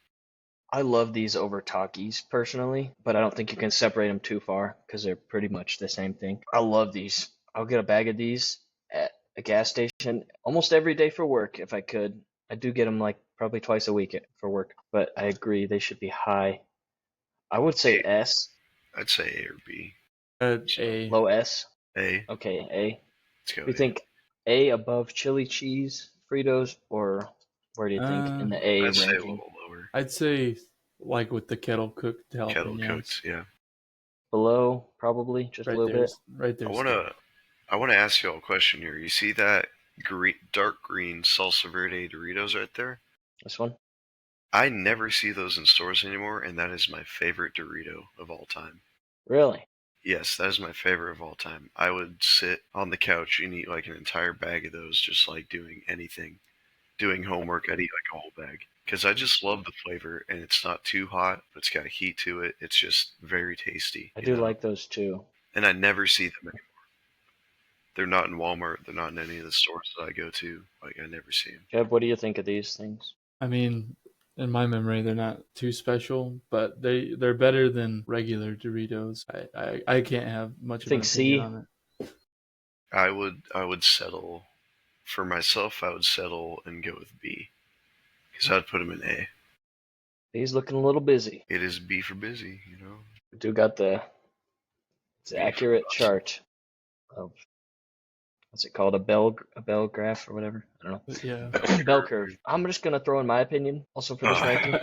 I love these over Takis personally, but I don't think you can separate them too far because they're pretty much the same thing. I love these. I'll get a bag of these at a gas station almost every day for work if I could. I do get them like probably twice a week for work, but I agree they should be high. I would say S. I'd say A or B. A. Low S. A. Okay, A. Let's go. Do you think A above chili cheese Fritos, or where do you think in the A I'd ranking? say a little lower. I'd say like with the kettle cooked jalapenos. Kettle cooked, yeah. Below, probably just right a little there, bit. Right there. I wanna ask you all a question here. You see that dark green salsa verde Doritos right there? This one? I never see those in stores anymore, and that is my favorite Dorito of all time. Really? Yes, that is my favorite of all time. I would sit on the couch and eat like an entire bag of those, just like doing anything. Doing homework, I'd eat like a whole bag. Because I just love the flavor, and it's not too hot, but it's got a heat to it. It's just very tasty. I do like those too. And I never see them anymore. They're not in Walmart. They're not in any of the stores that I go to. Like, I never see them. Jeb, what do you think of these things? I mean, in my memory, they're not too special, but they're better than regular Doritos. I can't have much of an opinion on it. I would settle for myself. I would settle and go with B, because I'd put them in A. He's looking a little busy. It is B for busy, you know. We do got it's accurate chart of what's it called, a bell graph or whatever. I don't know. Yeah. Bell curve. I'm just gonna throw in my opinion also for this ranking.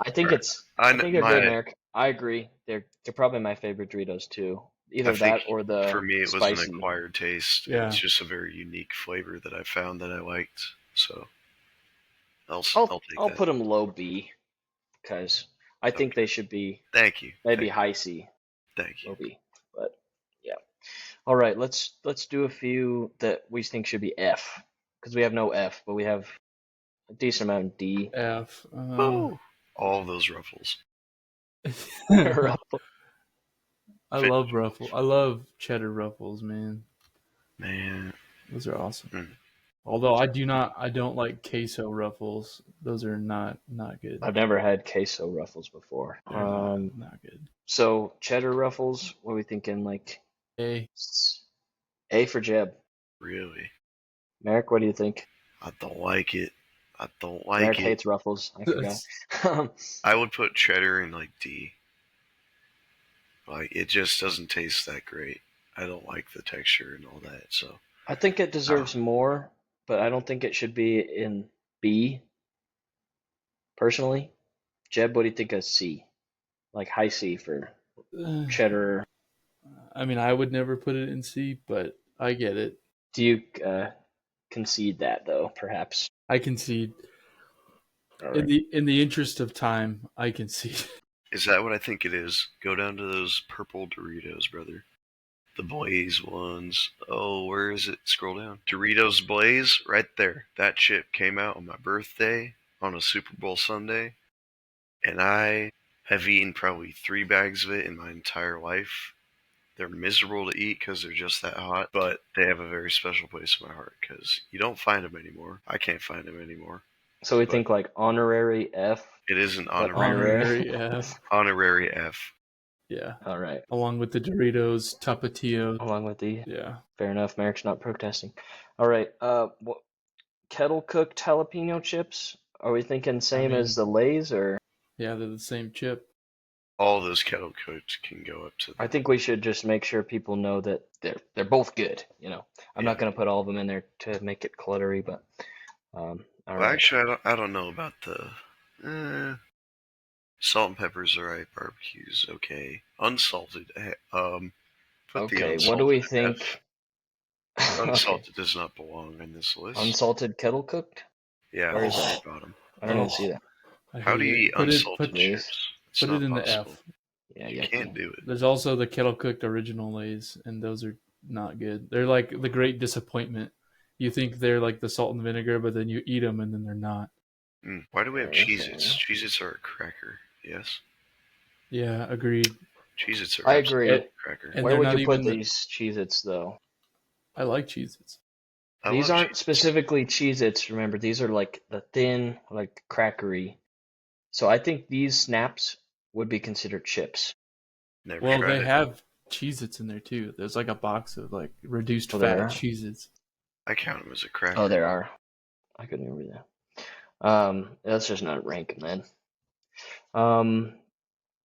I think they're good, Merk. I agree. They're probably my favorite Doritos too. Either that or the for me it spicy. was an acquired taste. Yeah. It's just a very unique flavor that I found that I liked. So I'll put them low B because I think they should be. Thank you. Maybe high C. Thank you. Low B, but yeah. All right, let's do a few that we think should be F because we have no F, but we have a decent amount of D. F. All of those Ruffles. I love Ruffles. I love cheddar Ruffles, man. Man, those are awesome. Although I don't like queso Ruffles. Those are not good. I've never had queso Ruffles before. Not good. So cheddar Ruffles, what are we thinking? Like A for Jeb. Really? Merk, what do you think? I don't like it. I don't like Merk it. hates Ruffles. I forgot. I would put cheddar in like D. Like, it just doesn't taste that great. I don't like the texture and all that, so. I think it deserves more, but I don't think it should be in B, personally. Jeb, what do you think of C? Like high C for cheddar. I mean, I would never put it in C, but I get it. Do you concede that, though, perhaps? I concede. Right. In the interest of time, I concede. Is that what I think it is? Go down to those purple Doritos, brother. The Blaze ones. Oh, where is it? Scroll down. Doritos Blaze, right there. That chip came out on my birthday on a Super Bowl Sunday, and I have eaten probably 3 bags of it in my entire life. They're miserable to eat because they're just that hot, but they have a very special place in my heart because you don't find them anymore. I can't find them anymore. So we think like honorary F. It is an honorary F. Honorary F. Yeah. All right. Along with the Doritos, Tapatio. Along with the. Yeah. Fair enough. Merrick's not protesting. All right. Kettle cooked jalapeno chips. Are we thinking same as the Lay's or? Yeah, they're the same chip. All those kettle cooked can go up to. I think we should just make sure people know that they're both good. You know, I'm not going to put all of them in there to make it cluttery, but. Well, right. Actually, I don't know about the. Salt and pepper's alright. Barbecue's okay. Unsalted. Okay, what do we think? Unsalted does not belong on this list. Unsalted kettle cooked? Yeah, where is that? Bottom. I don't even see that. How do you eat unsalted chips? Put it in possible. The F. Yeah, you can't do it. There's also the kettle cooked original Lay's, and those are not good. They're like the great disappointment. You think they're like the salt and vinegar, but then you eat them and then they're not. Why do we have Cheez-Its? Cheez-Its are a cracker. Yes. Yeah, agreed. Cheez-Its are. I agree. A cracker. Where would you put these Cheez-Its though? I like Cheez-Its. These aren't specifically Cheez-Its. Remember, these are like the thin, like crackery. So I think these snaps would be considered chips. Well, they have Cheez-Its in there too. There's like a box of like reduced fat Cheez-Its. I count them as a cracker. Oh, there are. I couldn't remember that. Let's just not rank them then.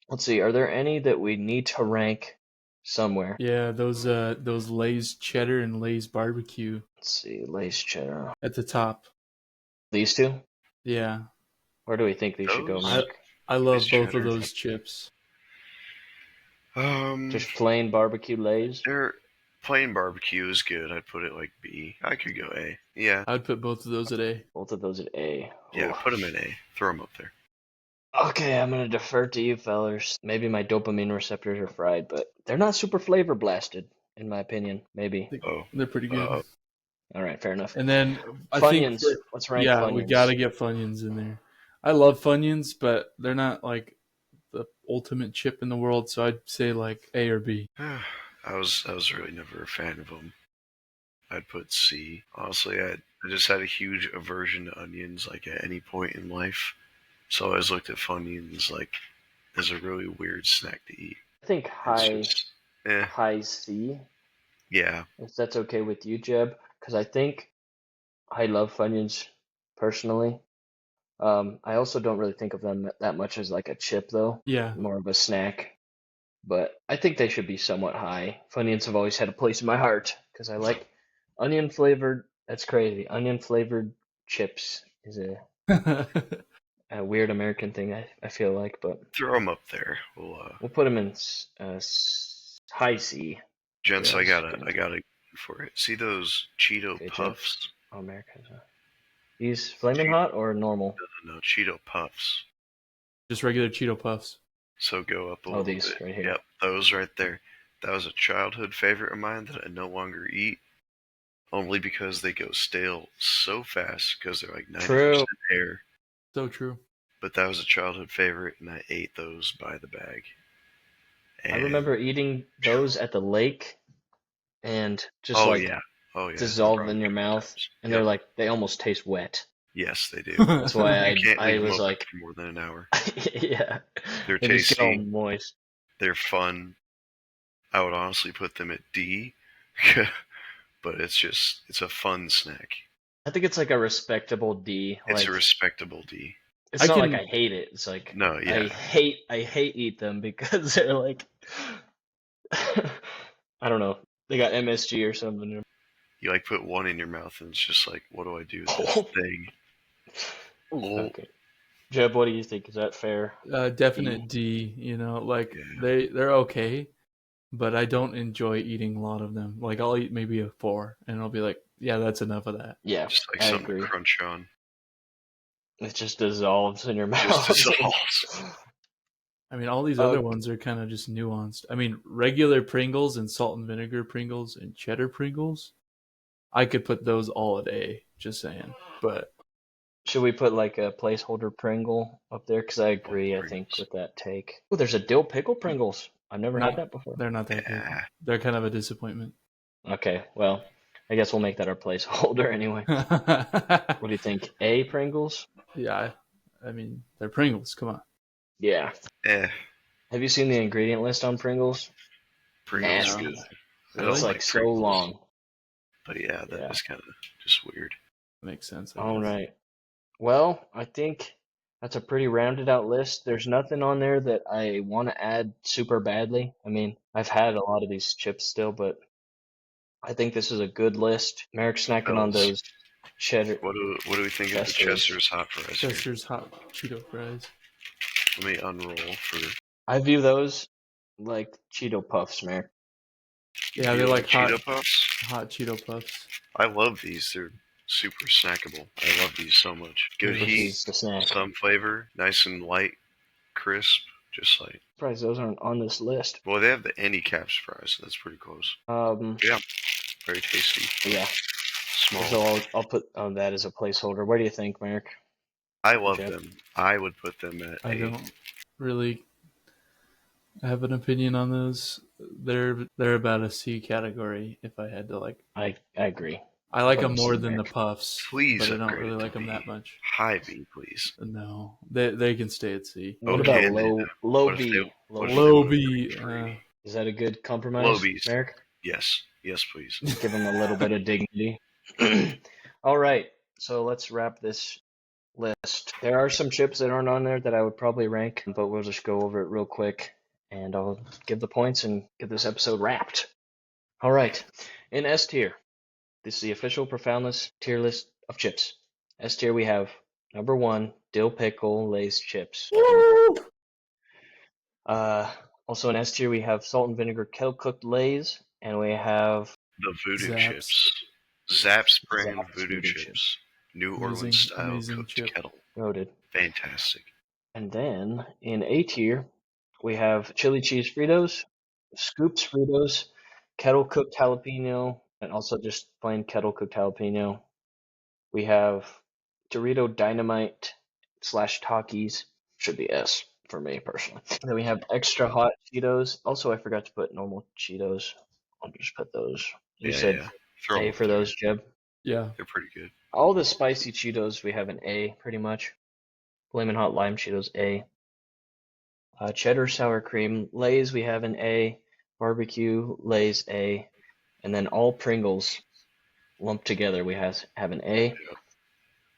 Let's see. Are there any that we need to rank somewhere? Yeah, those Lay's cheddar and Lay's barbecue. Let's see, Lay's cheddar at the top. These two? Yeah. Where do we think these should go, Merk? I love both of those chips. Just plain barbecue Lay's? They're plain barbecue is good. I'd put it like B. I could go A. Yeah. I'd put both of those at A. Both of those at A. Yeah, put them in A. Throw them up there. Okay, I'm gonna defer to you fellers. Maybe my dopamine receptors are fried, but they're not super flavor blasted, in my opinion. Maybe. They're pretty good. All right, fair enough. And then Funyuns. Let's rank Funyuns. Yeah, we gotta get Funyuns in there. I love Funyuns, but they're not like the ultimate chip in the world, so I'd say like A or B. I was really never a fan of them. I'd put C. Honestly, I just had a huge aversion to onions, like at any point in life. So I always looked at Funyuns like as a really weird snack to eat. I think high C. Yeah. If that's okay with you, Jeb, because I think I love Funyuns personally. I also don't really think of them that much as like a chip, though. Yeah. More of a snack. But I think they should be somewhat high. Funyuns have always had a place in my heart because I like onion flavored. That's crazy. Onion flavored chips is a weird American thing. I feel like, but throw them up there. We'll put them in high C. Gents, I gotta for it. See those Cheeto Puffs? Oh, Americans. These flaming hot or normal? No, Cheeto Puffs. Just regular Cheeto Puffs. So go up a little bit. Right here. Yep, those right there. That was a childhood favorite of mine that I no longer eat. Only because they go stale so fast because they're like 90% air. So true. But that was a childhood favorite, and I ate those by the bag. And I remember eating those at the lake, and just dissolve in your mouth, and they're like they almost taste wet. Yes, they do. That's why I was like for more than an hour. Yeah, they're tasty. All moist. They're fun. I would honestly put them at D, but it's a fun snack. I think it's like a respectable D. It's a respectable D. It's not like I hate it. It's like no, yeah. I hate eat them because they're like I don't know. They got MSG or something. You like put one in your mouth and it's just like, what do I do with this thing? Okay. Jeb, what do you think? Is that fair? Definite D. You know, like they're okay, but I don't enjoy eating a lot of them. Like I'll eat maybe a 4, and I'll be like, yeah, that's enough of that. Yeah, just like something to crunch on. It just dissolves in your mouth. Just dissolves. I mean, all these other ones are kind of just nuanced. I mean, regular Pringles and salt and vinegar Pringles and cheddar Pringles, I could put those all at A. Just saying. But should we put like a placeholder Pringle up there? Because I agree, I think, with that take. Oh, there's a dill pickle Pringles. I've never had that before. They're not that good. They're kind of a disappointment. Okay, well, I guess we'll make that our placeholder anyway. What do you think? A Pringles? Yeah, I mean, they're Pringles. Come on. Yeah. Have you seen the ingredient list on Pringles? Pringles Nasty. Really? It's like so long. But yeah, that is kind of just weird. Makes sense. All right. Well, I think that's a pretty rounded out list. There's nothing on there that I want to add super badly. I mean, I've had a lot of these chips still, but I think this is a good list. Merk snacking on those cheddar. What do we think of the Chester's hot fries? Chester's hot Cheeto fries. Let me unroll for. I view those like Cheeto Puffs, Merk. Yeah, they're like Cheeto Puffs. Hot Cheeto Puffs. I love these. They're super snackable. I love these so much. Good heat, some flavor, nice and light, crisp, just like. Surprised those aren't on this list. Well, they have the any caps fries. That's pretty close. Yeah, very tasty. Yeah. Small. So I'll put on that as a placeholder. What do you think, Merk? I love them. I would put them at. I don't really have an opinion on those. They're about a C category. If I had to like. I agree. I like them more than the Puffs. Please, but I don't really like them that much. High B, please. No, they can stay at C. What about low B? Low B. Is that a good compromise? Low B's. Merk? Yes, please. Give them a little bit of dignity. All right, so let's wrap this list. There are some chips that aren't on there that I would probably rank, but we'll just go over it real quick, and I'll give the points and get this episode wrapped. All right, in S tier. This is the official profoundless tier list of chips. S tier we have number 1, dill pickle Lay's chips. Also in S tier we have salt and vinegar kettle cooked Lay's, and we have the voodoo chips. Zapp's brand voodoo chips. New Orleans style cooked kettle. Noted. Fantastic. And then in A tier we have chili cheese Fritos, Scoops Fritos, kettle cooked jalapeno, and also just plain kettle cooked jalapeno. We have Dorito Dynamite / Takis. Should be S for me personally. And then we have extra hot Cheetos. Also, I forgot to put normal Cheetos. I'll just put those. You said A for those, Jeb? Yeah. They're pretty good. All the spicy Cheetos we have an A pretty much. Flamin' Hot Lime Cheetos A. Cheddar Sour Cream Lay's we have an A. Barbecue Lay's A. And then all Pringles lumped together, we have an A.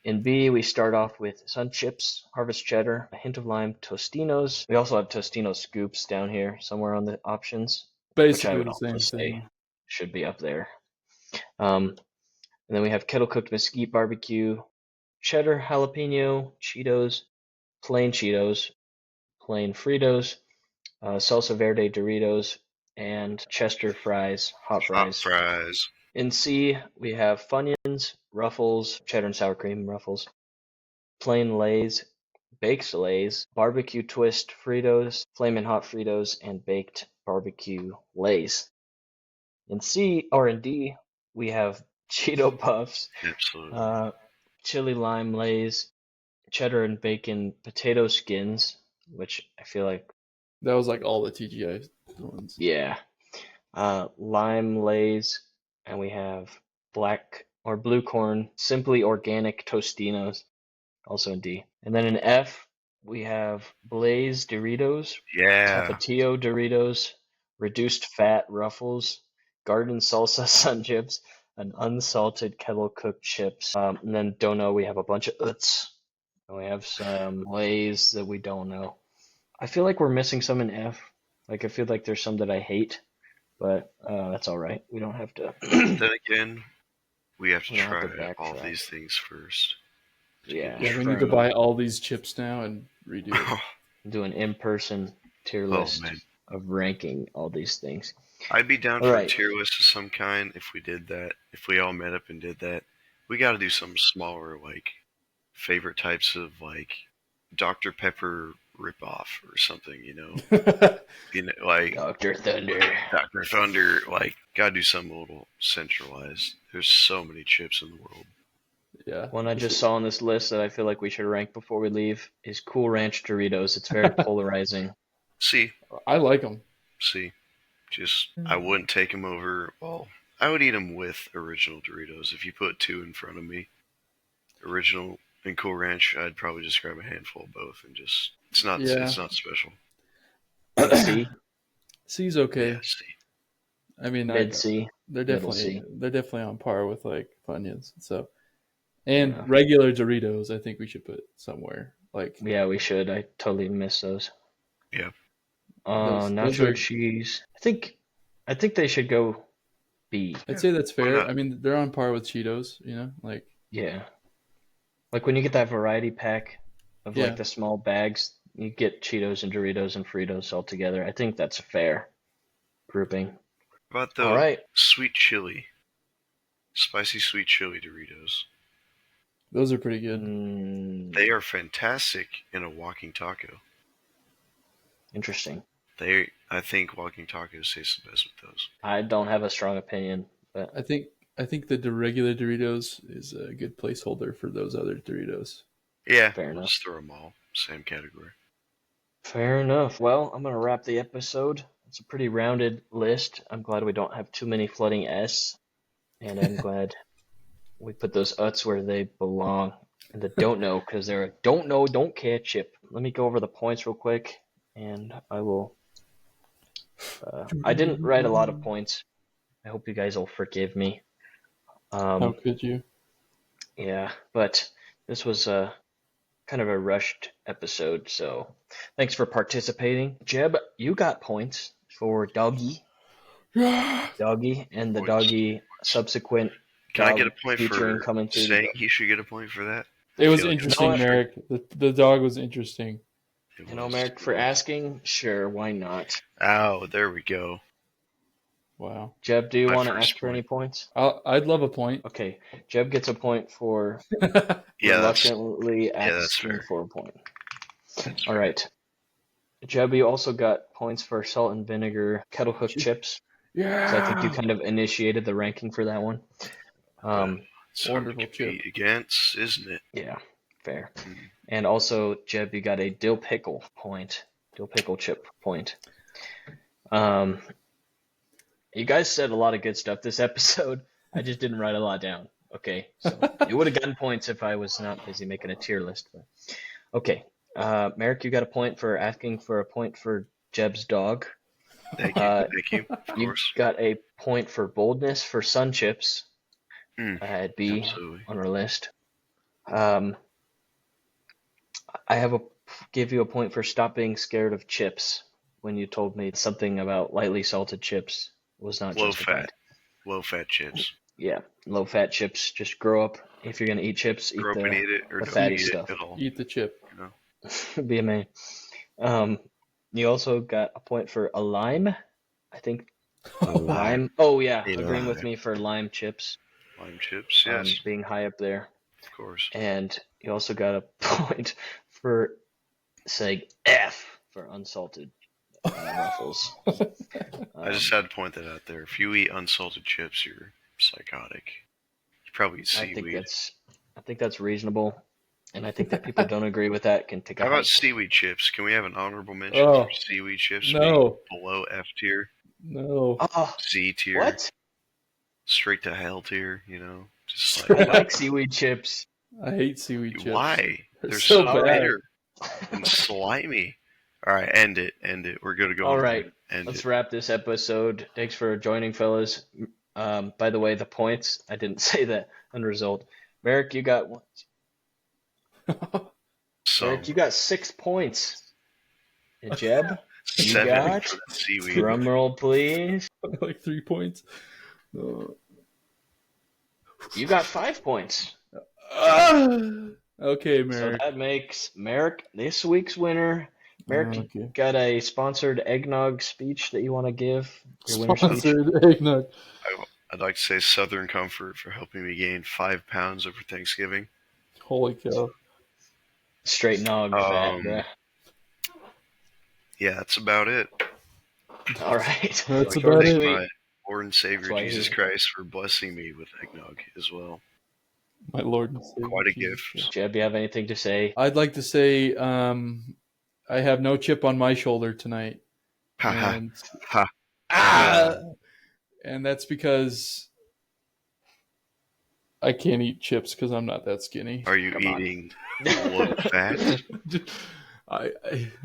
In B, we start off with Sun Chips, Harvest Cheddar, a hint of lime, Tostinos. We also have Tostino Scoops down here somewhere on the options. Basically the same thing. Should be up there. And then we have Kettle Cooked Mesquite Barbecue, Cheddar Jalapeno, Cheetos, plain Fritos, Salsa Verde Doritos, and Chester Fries, hot fries. In C, we have Funyuns, Ruffles, cheddar and sour cream Ruffles, plain Lay's, baked Lay's, barbecue twist Fritos, flamin' hot Fritos, and baked barbecue Lay's. In D, we have Cheeto Puffs, chili lime Lay's, cheddar and bacon potato skins, which I feel like that was like all the TGI ones. Yeah. Lime Lay's, and we have black or blue corn Simply Organic Tostinos, also in D. And then in F, we have Blaze Doritos, Tapatio Doritos, Reduced Fat Ruffles, Garden Salsa Sun Chips, an unsalted kettle cooked chips. And then don't know. We have a bunch of uts. And we have some Lay's that we don't know. I feel like we're missing some in F. Like I feel like there's some that I hate, but that's all right. We don't have to. Then again, we have to We don't have to try all backtrack. these things first. Yeah, Yeah, we fair need to enough. buy all these chips now and redo it. Do an in-person tier list man. of ranking all these things. I'd be down All for right. a tier list of some kind if we did that. If we all met up and did that, we got to do something smaller, like favorite types of like Dr. Pepper ripoff or something, you know, like Dr. Thunder. Dr. Thunder. Like, gotta do something a little centralized. There's so many chips in the world. Yeah. One I just saw on this list that I feel like we should rank before we leave is Cool Ranch Doritos. It's very polarizing. See, I like them. Just I wouldn't take them over. Well, I would eat them with original Doritos. If you put two in front of me, original and Cool Ranch, I'd probably just grab a handful of both and just it's not special. C. C's okay. Yeah, C. I mean, Mid C. they're Middle definitely on par with like Funyuns. So, and Yeah. regular Doritos, I think we should put somewhere. Like, Yeah, we should. I totally miss those. Yeah. Those Nacho are- cheese. I think they should go B. I'd say that's fair. not? I mean, they're on par with Cheetos. You know, like Yeah. Like when you get that variety pack of Yeah. like the small bags, you get Cheetos and Doritos and Fritos all together. I think that's a fair grouping. How about the All right. sweet chili, spicy sweet chili Doritos? those are pretty good. They are fantastic in a walking taco. Interesting. I think walking tacos taste the best with those. I don't have a strong opinion, but I think the regular Doritos is a good placeholder for those other Doritos. Yeah, Fair we'll enough. just throw them all same category. fair enough. Well, I'm gonna wrap the episode. It's a pretty rounded list. I'm glad we don't have too many flooding S, and I'm glad we put those uts where they belong. And the don't know, because they're a don't know, don't care chip. Let me go over the points real quick, and I will. I didn't write a lot of points. I hope you guys will forgive me. How could you? Yeah, but this was kind of a rushed episode, so thanks for participating. Jeb, you got points for Doggy, and the Points. Doggy subsequent. Can I get a point featuring for coming through saying he should get a point for that? It was feel like interesting, it's- Merrick. The dog was interesting. It You know, was- Merk, for asking, sure, why not? Ow, there we go. Wow. Jeb, do you My want to first ask for any points? I'd love a point. Okay, Jeb gets a point for Yeah, that's reluctantly that's asking fair. for a point. That's All fair. right. Jeb, you also got points for salt and vinegar kettle cooked chips. Yeah. So I think you kind of initiated the ranking for that one. It's hard to Wonderful compete chip. against, isn't it? Yeah, fair. Mm. And also, Jeb, you got a dill pickle point. Dill pickle chip point. You guys said a lot of good stuff this episode. I just didn't write a lot down. Okay, so you would have gotten points if I was not busy making a tier list. But... Okay, Merrick, you got a point for asking for a point for Jeb's dog. Thank you. Thank you. Of You course. got a point for boldness for Sun Chips. Mm, At B absolutely. on our list. I give you a point for stop being scared of chips when you told me something about lightly salted chips was not Low justified. fat. Low fat chips. Yeah, low fat chips. Just grow up. If you're gonna eat chips, eat Grow up and eat it or the don't fatty eat stuff. it at all. Eat the chip. You know? Be a man. You also got a point for a lime. I think lime. Oh yeah, Yeah. agreeing with me for lime chips. Lime chips, yes, Being high up there. of course. And you also got a point for saying F for unsalted waffles. I just had to point that out there. If you eat unsalted chips, you're psychotic. You probably eat I seaweed. think that's reasonable, and I think that people don't agree with that can take a How about hike. seaweed chips? Can we have an honorable mention Oh, for seaweed chips no. being below F tier, No. Oh, C tier, what? straight to hell tier? You know, just I like like seaweed chips. I hate seaweed chips. why? They're They're so so bad. bitter and slimy. All right, end it. We're gonna go. All on. right, End let's it. wrap this episode. Thanks for joining, fellas. By the way, the points, I didn't say that on the result. Merk, you got one. Merk, you got 6 points. And Jeb, you 7 got, for the seaweed. drum roll please, like 3 points. You got 5 points. Okay, Merk. So that makes Merk this week's winner. Merk, you got a sponsored eggnog speech that you want to give? Your winner speech? Sponsored eggnog. I'd like to say Southern Comfort for helping me gain 5 pounds over Thanksgiving. Holy cow. Straight nog fat, bruh. Yeah, that's about it. All right. That's about it. My Lord and Savior Jesus Christ for blessing me with eggnog as well. My Lord and Savior. Quite a gift. Jeb, you have anything to say? I'd like to say I have no chip on my shoulder tonight. And that's because I can't eat chips because I'm not that skinny. Are you eating low fat? I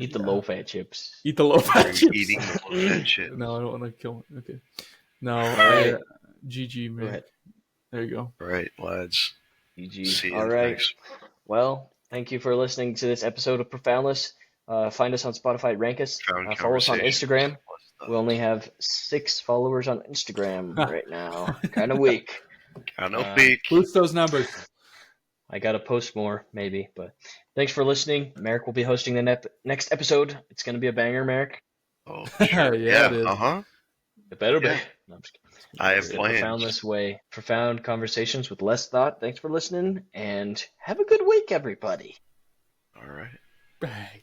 eat the low fat chips. Eat the low fat chips. Eating the low fat chips. No, I don't want to kill him. Okay. No. Right. GG, man. There you go. All right, lads. GG. All right. Next. Well, thank you for listening to this episode of Profoundless. Find us on Spotify, rank us, follow us on Instagram. We only have 6 followers on Instagram right now. Kind of weak. Kind of weak. Boost those numbers. I got to post more, maybe. But thanks for listening. Merk will be hosting the next episode. It's going to be a banger, Merk. Oh, sure. Yeah. It better be. No, I'm just kidding. I have plans. Profoundless way. Profound conversations with less thought. Thanks for listening, and have a good week, everybody. All right. Bang.